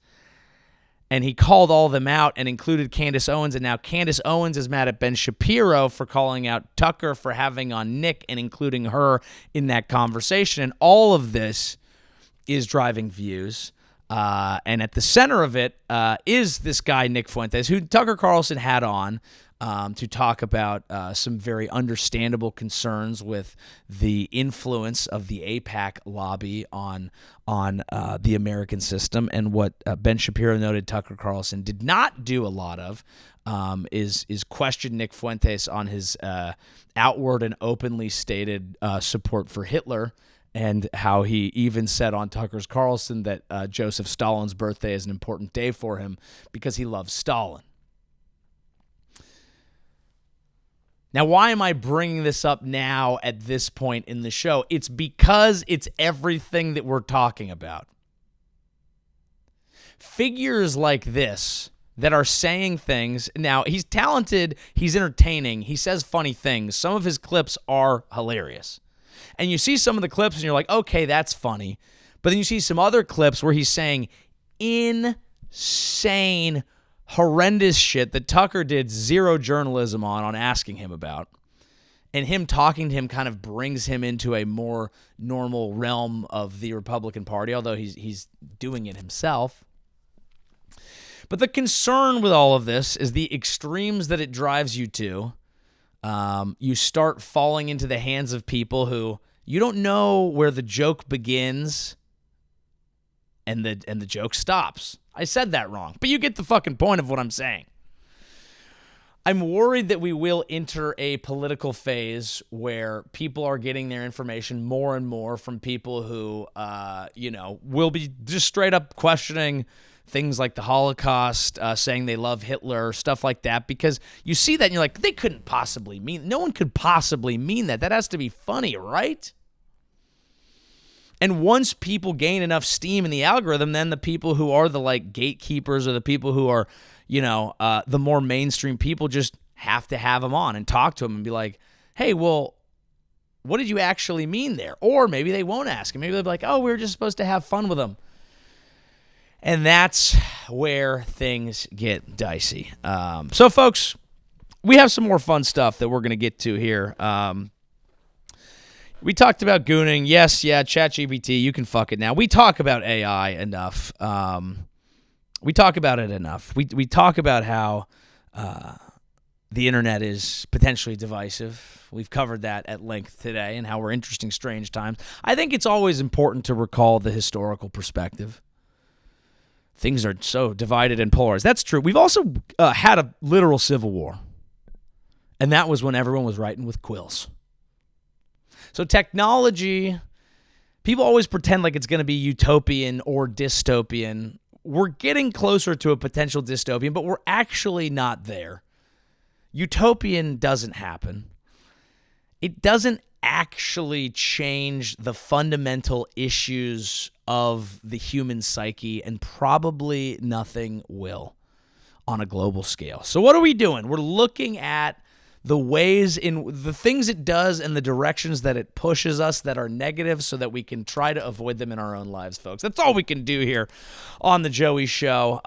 And he called all of them out and included Candace Owens. And now Candace Owens is mad at Ben Shapiro for calling out Tucker for having on Nick and including her in that conversation. And all of this is driving views. And at the center of it is this guy, Nick Fuentes, who Tucker Carlson had on to talk about some very understandable concerns with the influence of the AIPAC lobby on the American system. And what Ben Shapiro noted Tucker Carlson did not do a lot of is question Nick Fuentes on his outward and openly stated support for Hitler, and how he even said on Tucker's Carlson that Joseph Stalin's birthday is an important day for him because he loves Stalin. Now, why am I bringing this up now at this point in the show? It's because it's everything that we're talking about. Figures like this that are saying things. Now, he's talented, he's entertaining, he says funny things. Some of his clips are hilarious. And you see some of the clips and you're like, okay, that's funny. But then you see some other clips where he's saying insane, horrendous shit that Tucker did zero journalism on asking him about. And him talking to him kind of brings him into a more normal realm of the Republican Party, although he's doing it himself. But the concern with all of this is the extremes that it drives you to. You start falling into the hands of people who you don't know where the joke begins and the joke stops. I said that wrong, but you get the fucking point of what I'm saying. I'm worried that we will enter a political phase where people are getting their information more and more from people who, will be just straight up questioning things like the Holocaust, saying they love Hitler, stuff like that, because you see that and you're like, they couldn't possibly mean, no one could possibly mean that. That has to be funny, right? And once people gain enough steam in the algorithm, then the people who are the gatekeepers or the people who are, the more mainstream people just have to have them on and talk to them and be like, hey, well, what did you actually mean there? Or maybe they won't ask. Maybe they'll be like, oh, we were just supposed to have fun with them. And that's where things get dicey. So, folks, we have some more fun stuff that we're going to get to here. We talked about gooning. Yes, ChatGPT, you can fuck it now. We talk about AI enough. We talk about it enough. We talk about how the internet is potentially divisive. We've covered that at length today and how we're interesting, strange times. I think it's always important to recall the historical perspective. Things are so divided and polarized. That's true. We've also had a literal civil war. And that was when everyone was writing with quills. So technology, people always pretend like it's going to be utopian or dystopian. We're getting closer to a potential dystopian, but we're actually not there. Utopian doesn't happen. It doesn't actually change the fundamental issues of the human psyche, and probably nothing will on a global scale. So what are we doing? We're looking at the ways in the things it does and the directions that it pushes us that are negative so that we can try to avoid them in our own lives, folks. That's all we can do here on the Joey Show.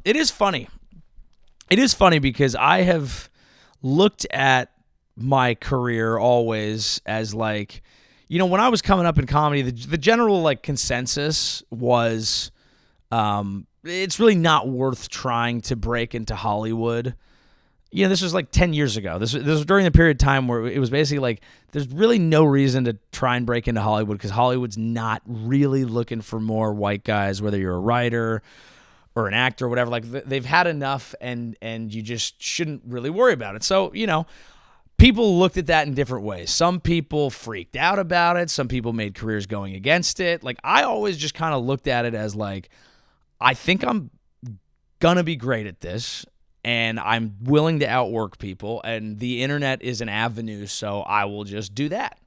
It is funny. It is funny because I have looked at my career always as like, you know, when I was coming up in comedy, the general like consensus was it's really not worth trying to break into Hollywood. You know, this was like 10 years ago. This was during the period of time where it was basically like there's really no reason to try and break into Hollywood because Hollywood's not really looking for more white guys, whether you're a writer or an actor or whatever. Like they've had enough and you just shouldn't really worry about it. So, you know, people looked at that in different ways. Some people freaked out about it. Some people made careers going against it. Like I always just kind of looked at it as like, I think I'm going to be great at this. And I'm willing to outwork people, and the internet is an avenue, so I will just do that.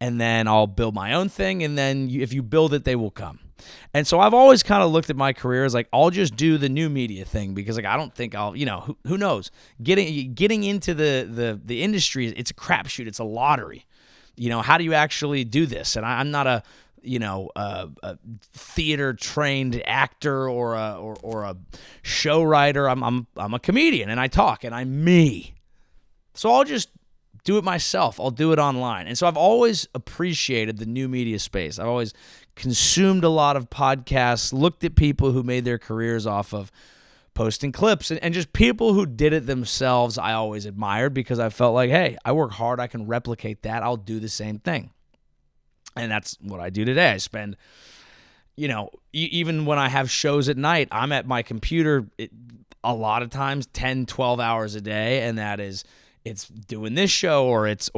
And then I'll build my own thing, and then if you build it, they will come. And so I've always kind of looked at my career as like, I'll just do the new media thing because like I don't think I'll, you know, who knows? Getting into the industry, it's a crapshoot. It's a lottery. You know, how do you actually do this? And I'm not a theater trained actor or a show writer. I'm a comedian and I talk and I'm me. So I'll just do it myself. I'll do it online. And so I've always appreciated the new media space. I've always consumed a lot of podcasts, looked at people who made their careers off of posting clips and just people who did it themselves. I always admired because I felt like, hey, I work hard. I can replicate that. I'll do the same thing. And that's what I do today. I spend, you know, even when I have shows at night, I'm at my computer a lot of times 10, 12 hours a day. And that is, it's doing this show or it's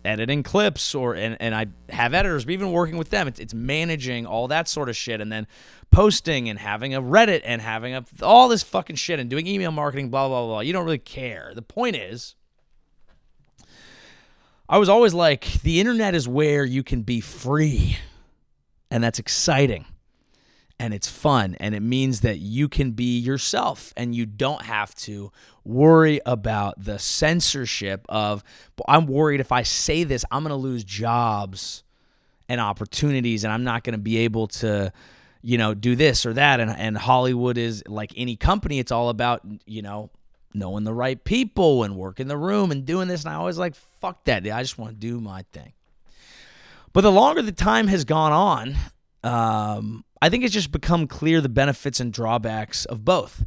editing clips and I have editors, but even working with them, it's managing all that sort of shit and then posting and having a Reddit and having all this fucking shit and doing email marketing, blah, blah, blah. You don't really care. The point is, I was always like, the internet is where you can be free, and that's exciting, and it's fun, and it means that you can be yourself, and you don't have to worry about the censorship of, I'm worried if I say this, I'm going to lose jobs and opportunities, and I'm not going to be able to, you know, do this or that, and Hollywood is like any company, it's all about, you know, knowing the right people and working the room and doing this. And I always like, fuck that. I just want to do my thing. But the longer the time has gone on, I think it's just become clear the benefits and drawbacks of both.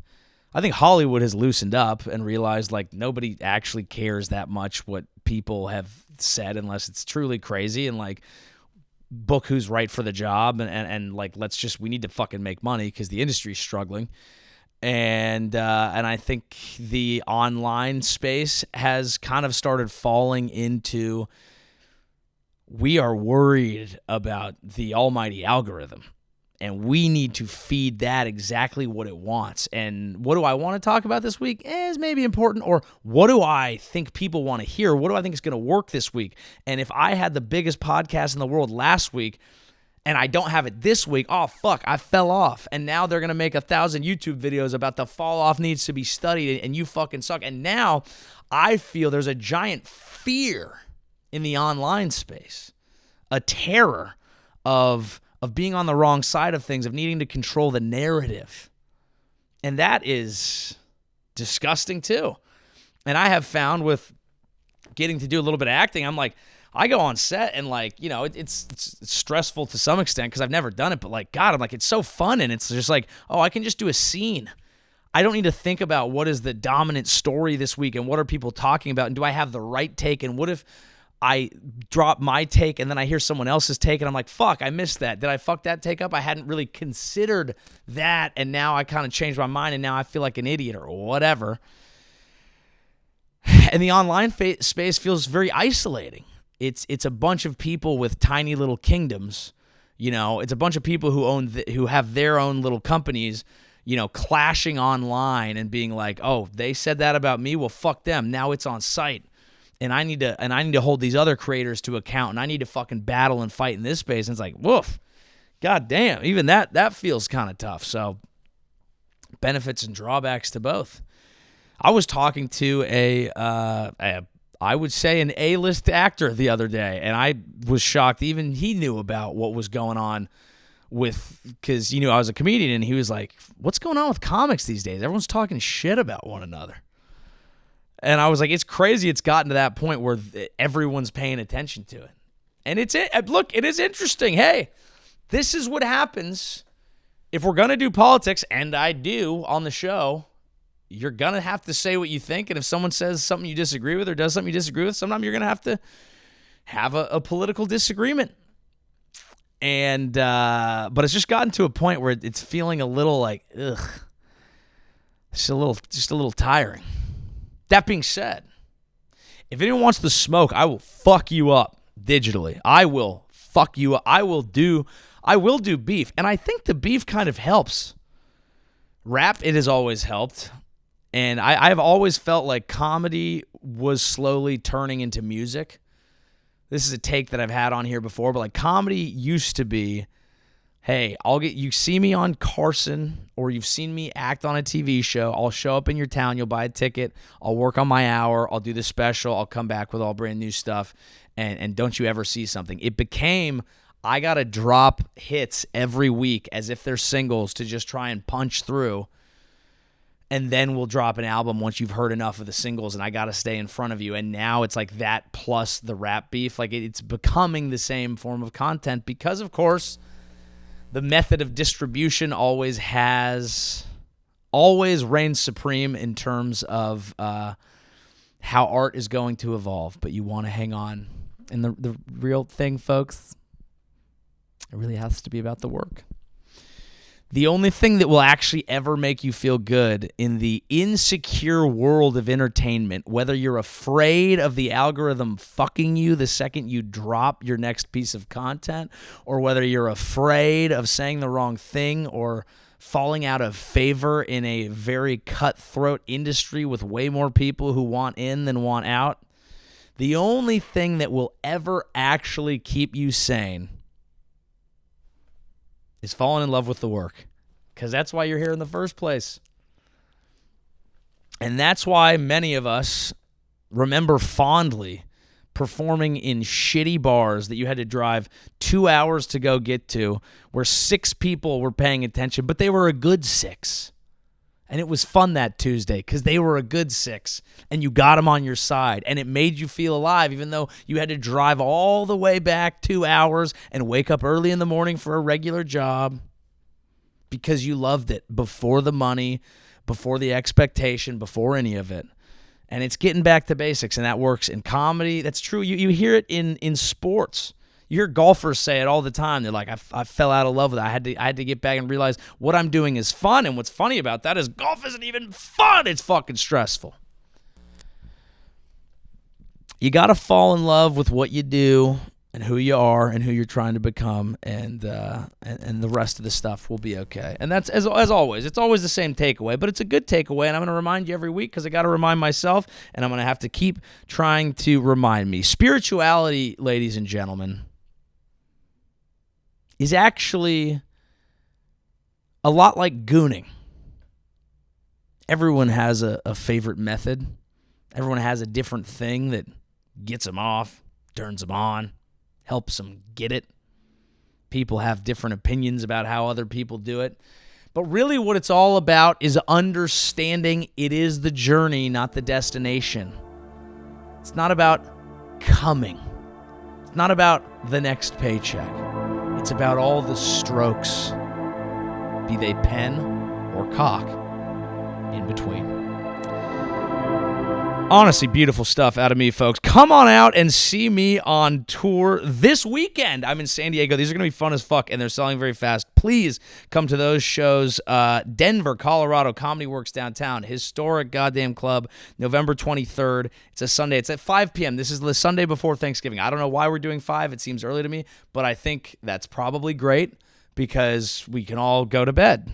I think Hollywood has loosened up and realized like nobody actually cares that much what people have said unless it's truly crazy and like book who's right for the job and like we need to fucking make money because the industry's struggling. And I think the online space has kind of started falling into, we are worried about the almighty algorithm, and we need to feed that exactly what it wants. And what do I want to talk about this week is maybe important, or what do I think people want to hear? What do I think is going to work this week? And if I had the biggest podcast in the world last week, and I don't have it this week, oh, fuck, I fell off. And now they're going to make 1,000 YouTube videos about the fall off needs to be studied and you fucking suck. And now I feel there's a giant fear in the online space, a terror of being on the wrong side of things, of needing to control the narrative. And that is disgusting too. And I have found with getting to do a little bit of acting, I'm like, I go on set and like, you know, it's stressful to some extent because I've never done it, but like, God, I'm like, it's so fun. And it's just like, oh, I can just do a scene. I don't need to think about what is the dominant story this week and what are people talking about and do I have the right take and what if I drop my take and then I hear someone else's take and I'm like, fuck, I missed that. Did I fuck that take up? I hadn't really considered that and now I kind of changed my mind and now I feel like an idiot or whatever. And the online space feels very isolating. It's a bunch of people with tiny little kingdoms. You know, it's a bunch of people who have their own little companies, you know, clashing online and being like, oh, they said that about me. Well, fuck them. Now it's on site. And I need to hold these other creators to account. And I need to fucking battle and fight in this space. And it's like, woof. God damn. Even that feels kind of tough. So benefits and drawbacks to both. I was talking to I would say an A-list actor the other day, and I was shocked even he knew about what was going on because, you know, I was a comedian, and he was like, what's going on with comics these days? Everyone's talking shit about one another. And I was like, it's crazy it's gotten to that point where everyone's paying attention to it. And look, it is interesting. Hey, this is what happens if we're going to do politics, and I do on the show. You're going to have to say what you think, and if someone says something you disagree with or does something you disagree with, sometimes you're going to have a political disagreement. And but it's just gotten to a point where it's feeling a little like, ugh, just a little tiring. That being said, if anyone wants to smoke, I will fuck you up digitally. I will fuck you up. I will do beef, and I think the beef kind of helps. Rap, it has always helped. And I've always felt like comedy was slowly turning into music. This is a take that I've had on here before, but like comedy used to be, hey, you see me on Carson or you've seen me act on a TV show. I'll show up in your town. You'll buy a ticket. I'll work on my hour. I'll do the special. I'll come back with all brand new stuff. And don't you ever see something. It became, I got to drop hits every week as if they're singles to just try and punch through. And then we'll drop an album once you've heard enough of the singles, and I got to stay in front of you. And now it's like that plus the rap beef. Like it's becoming the same form of content because, of course, the method of distribution always reigns supreme in terms of how art is going to evolve. But you want to hang on. And the real thing, folks, it really has to be about the work. The only thing that will actually ever make you feel good in the insecure world of entertainment, whether you're afraid of the algorithm fucking you the second you drop your next piece of content, or whether you're afraid of saying the wrong thing or falling out of favor in a very cutthroat industry with way more people who want in than want out, the only thing that will ever actually keep you sane is falling in love with the work, because that's why you're here in the first place. And that's why many of us remember fondly performing in shitty bars that you had to drive 2 hours to go get to, where 6 people were paying attention, but they were a good 6. And it was fun that Tuesday because they were a good 6 and you got them on your side and it made you feel alive, even though you had to drive all the way back 2 hours and wake up early in the morning for a regular job because you loved it before the money, before the expectation, before any of it. And it's getting back to basics, and that works in comedy. That's true. You hear it in sports. You hear golfers say it all the time. They're like, I fell out of love with it. I had to get back and realize what I'm doing is fun. And what's funny about that is golf isn't even fun. It's fucking stressful. You got to fall in love with what you do and who you are and who you're trying to become, and the rest of the stuff will be okay. And that's, as always, it's always the same takeaway, but it's a good takeaway, and I'm going to remind you every week because I got to remind myself, and I'm going to have to keep trying to remind me. Spirituality, ladies and gentlemen, is actually a lot like gooning. Everyone has a favorite method. Everyone has a different thing that gets them off. turns them on, helps them get it. People have different opinions about how other people do it. But really what it's all about is understanding it is the journey, not the destination. It's not about coming. It's not about the next paycheck. It's about all the strokes, be they pen or cock, in between. Honestly, beautiful stuff out of me, folks. Come on out and see me on tour this weekend. I'm in San Diego. These are going to be fun as fuck, and they're selling very fast. Please come to those shows. Denver, Colorado, Comedy Works downtown. Historic goddamn club, November 23rd. It's a Sunday. It's at 5 p.m. This is the Sunday before Thanksgiving. I don't know why we're doing 5. It seems early to me, but I think that's probably great because we can all go to bed.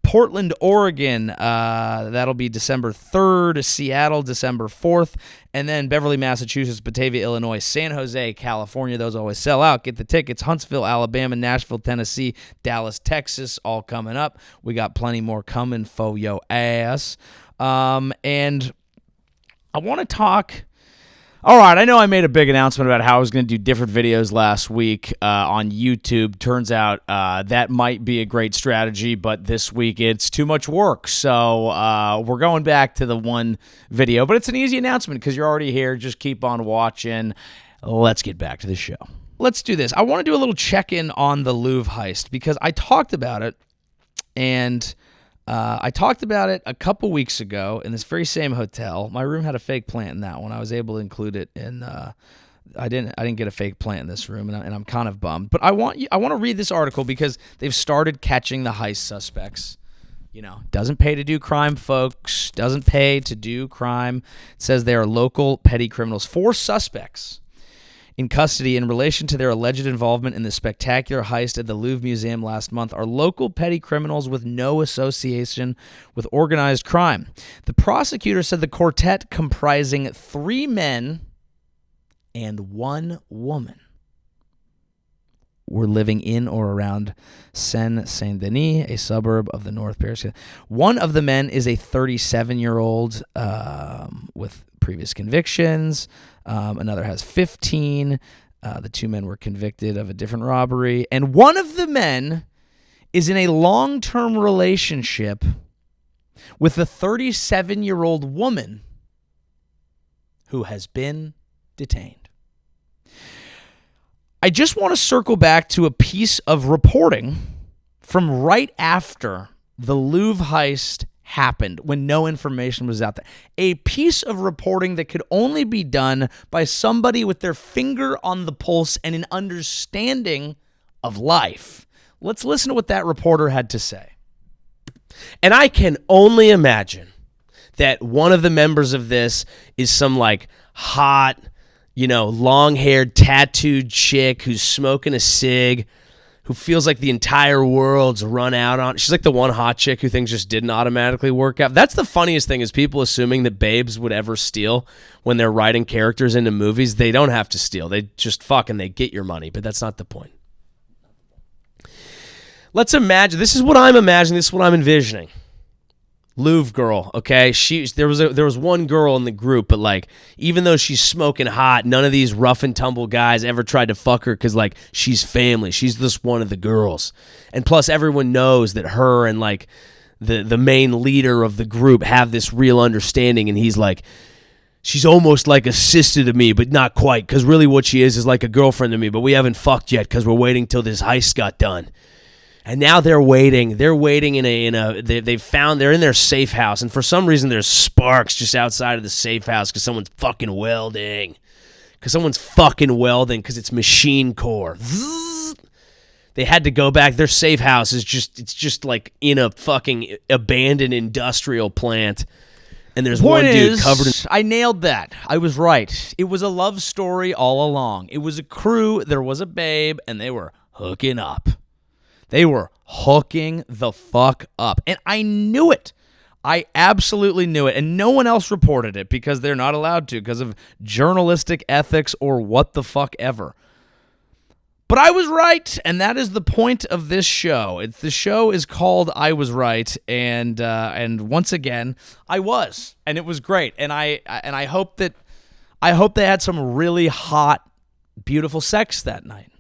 Portland, Oregon, that'll be December 3rd, Seattle, December 4th, and then Beverly, Massachusetts, Batavia, Illinois, San Jose, California. Those always sell out. Get the tickets. Huntsville, Alabama, Nashville, Tennessee, Dallas, Texas, all coming up. We got plenty more coming for yo ass. And I want to talk... All right, I know I made a big announcement about how I was going to do different videos last week on YouTube. Turns out that might be a great strategy, but this week it's too much work. So we're going back to the one video, but it's an easy announcement because you're already here. Just keep on watching. Let's get back to the show. Let's do this. I want to do a little check-in on the Louvre Heist because I talked about it, and... I talked about it a couple weeks ago in this very same hotel. My room had a fake plant in that one. I was able to include it in. I didn't get a fake plant in this room, and I'm kind of bummed. But I want to read this article because they've started catching the heist suspects. You know, doesn't pay to do crime, folks. Doesn't pay to do crime. It says they are local petty criminals. 4 suspects in custody in relation to their alleged involvement in the spectacular heist at the Louvre Museum last month are local petty criminals with no association with organized crime. The prosecutor said the quartet, comprising 3 men and 1 woman, were living in or around Saint-Denis, a suburb of the North Paris. One of the men is a 37-year-old with previous convictions. Another has 15. The 2 men were convicted of a different robbery. And one of the men is in a long-term relationship with a 37-year-old woman who has been detained. I just want to circle back to a piece of reporting from right after the Louvre heist happened, when no information was out there. A piece of reporting that could only be done by somebody with their finger on the pulse and an understanding of life. Let's listen to what that reporter had to say. And I can only imagine that one of the members of this is some like hot, long-haired, tattooed chick who's smoking a cig, who feels like the entire world's run out on. She's like the one hot chick who things just didn't automatically work out. That's the funniest thing, is people assuming that babes would ever steal when they're writing characters into movies. They don't have to steal. They just fucking, they get your money, but that's not the point. Let's imagine, this is what I'm imagining, this is what I'm envisioning. Louvre girl, okay? There was one girl in the group, but like, even though she's smoking hot, none of these rough and tumble guys ever tried to fuck her because like she's family. She's just one of the girls. And plus everyone knows that her and like the main leader of the group have this real understanding, and he's like, she's almost like a sister to me, but not quite, because really what she is like a girlfriend to me, but we haven't fucked yet because we're waiting till this heist got done. And now they're waiting. They're waiting they're in their safe house, and for some reason there's sparks just outside of the safe house because someone's fucking welding. Because it's machine core. They had to go back. Their safe house is just like in a fucking abandoned industrial plant. And there's one dude covered in... I nailed that. I was right. It was a love story all along. It was a crew, there was a babe, and they were hooking up. They were hooking the fuck up. And I knew it. I absolutely knew it. And no one else reported it because they're not allowed to because of journalistic ethics or what the fuck ever. But I was right, and that is the point of this show. The show is called I Was Right, and once again, I was, and it was great. And I hope that I hope they had some really hot, beautiful sex that night.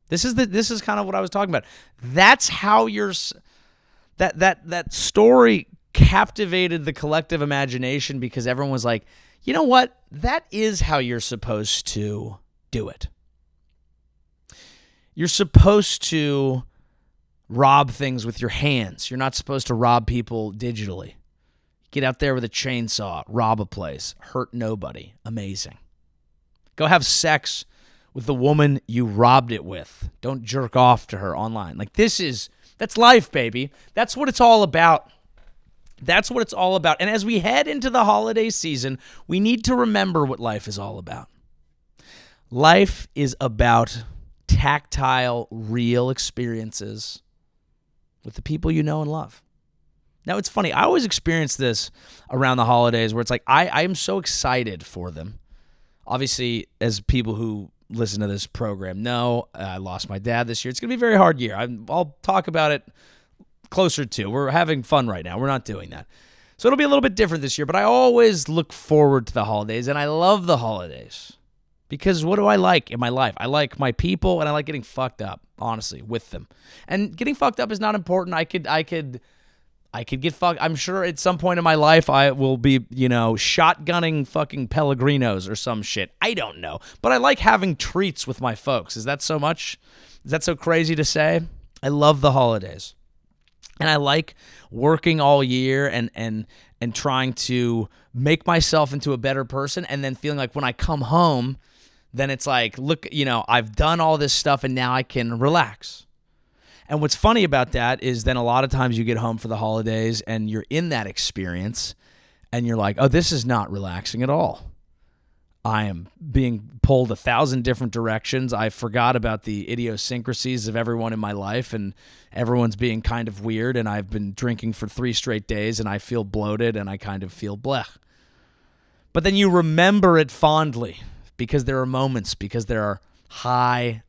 This is kind of what I was talking about. That's how that story captivated the collective imagination because everyone was like, you know what? That is how you're supposed to do it. You're supposed to rob things with your hands. You're not supposed to rob people digitally. Get out there with a chainsaw, rob a place, hurt nobody. Amazing. Go have sex with the woman you robbed it with. Don't jerk off to her online. Like that's life, baby. That's what it's all about. That's what it's all about. And as we head into the holiday season, we need to remember what life is all about. Life is about tactile, real experiences with the people you know and love. Now, it's funny. I always experience this around the holidays where it's like I am so excited for them. Obviously, as people who listen to this program know, I lost my dad this year. It's going to be a very hard year. I'll talk about it closer to. We're having fun right now. We're not doing that. So it'll be a little bit different this year, but I always look forward to the holidays, and I love the holidays because what do I like in my life? I like my people, and I like getting fucked up, honestly, with them. And getting fucked up is not important. I could get fucked. I'm sure at some point in my life I will be, shotgunning fucking Pellegrinos or some shit. I don't know. But I like having treats with my folks. Is that so much? Is that so crazy to say? I love the holidays. And I like working all year and trying to make myself into a better person and then feeling like when I come home, then it's like, look, I've done all this stuff and now I can relax. And what's funny about that is then a lot of times you get home for the holidays and you're in that experience and you're like, oh, this is not relaxing at all. I am being pulled 1,000 different directions. I forgot about the idiosyncrasies of everyone in my life and everyone's being kind of weird and I've been drinking for 3 straight days and I feel bloated and I kind of feel blech. But then you remember it fondly because there are moments, because there are highs.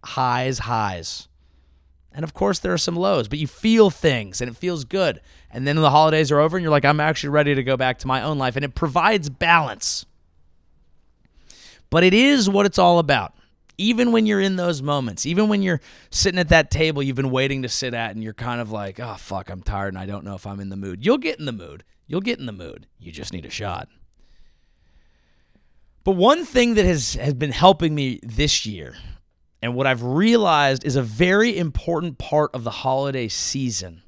And of course there are some lows, but you feel things and it feels good. And then the holidays are over and you're like, I'm actually ready to go back to my own life. And it provides balance. But it is what it's all about. Even when you're in those moments, even when you're sitting at that table you've been waiting to sit at and you're kind of like, oh, fuck, I'm tired and I don't know if I'm in the mood. You'll get in the mood. You just need a shot. But one thing that has been helping me this year, and what I've realized is a very important part of the holiday season,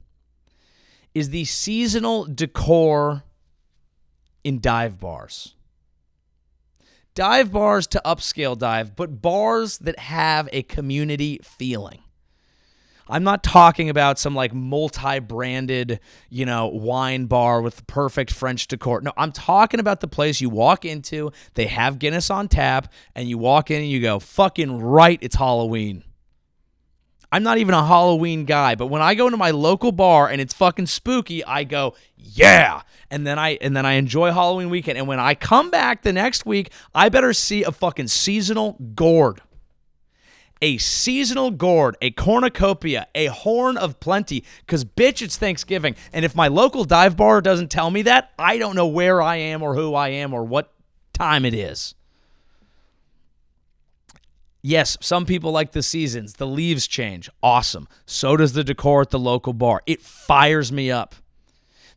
is the seasonal decor in dive bars. Dive bars to upscale dive, but bars that have a community feeling. I'm not talking about some like multi-branded, wine bar with perfect French decor. No, I'm talking about the place you walk into, they have Guinness on tap, and you walk in and you go, fucking right, it's Halloween. I'm not even a Halloween guy, but when I go into my local bar and it's fucking spooky, I go, yeah. And then I enjoy Halloween weekend. And when I come back the next week, I better see a fucking seasonal gourd. A seasonal gourd, a cornucopia, a horn of plenty, because bitch, it's Thanksgiving. And if my local dive bar doesn't tell me that, I don't know where I am or who I am or what time it is. Yes, some people like the seasons. The leaves change. Awesome. So does the decor at the local bar. It fires me up.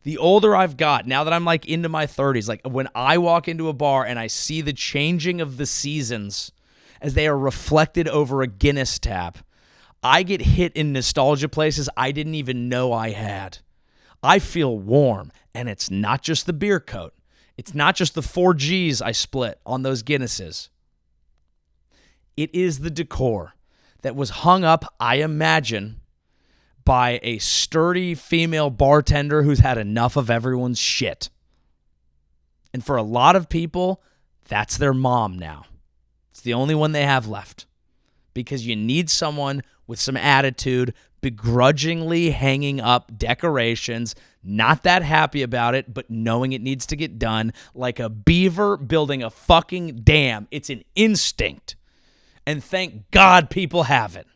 The older I've got, now that I'm like into my 30s, like when I walk into a bar and I see the changing of the seasons as they are reflected over a Guinness tap, I get hit in nostalgia places I didn't even know I had. I feel warm, and it's not just the beer coat. It's not just the 4 Gs I split on those Guinnesses. It is the decor that was hung up, I imagine, by a sturdy female bartender who's had enough of everyone's shit. And for a lot of people, that's their mom now. It's the only one they have left. Because you need someone with some attitude, begrudgingly hanging up decorations, not that happy about it, but knowing it needs to get done, like a beaver building a fucking dam. It's an instinct. And thank God people have it.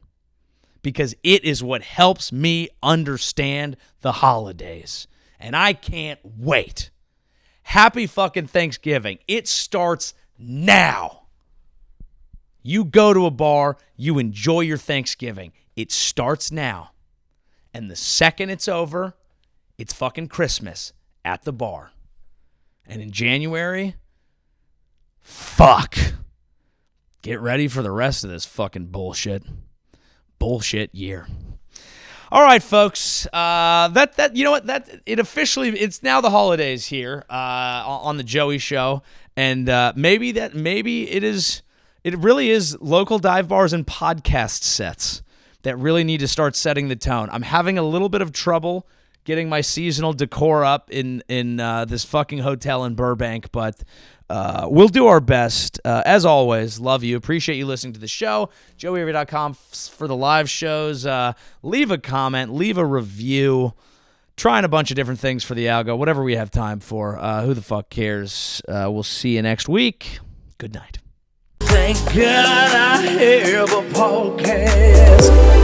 Because it is what helps me understand the holidays. And I can't wait. Happy fucking Thanksgiving. It starts now. You go to a bar, you enjoy your Thanksgiving. It starts now. And the second it's over, it's fucking Christmas at the bar. And in January, fuck. Get ready for the rest of this fucking bullshit. Bullshit year. All right, folks. That you know what? It's now the holidays here on the Joey Show, and maybe it really is local dive bars and podcast sets that really need to start setting the tone. I'm having a little bit of trouble getting my seasonal decor up in this fucking hotel in Burbank, but we'll do our best. As always, love you. Appreciate you listening to the show. JoeyAvery.com for the live shows. Leave a comment. Leave a review. Trying a bunch of different things for the algo. Whatever we have time for. Who the fuck cares? We'll see you next week. Good night. Thank God I have a podcast.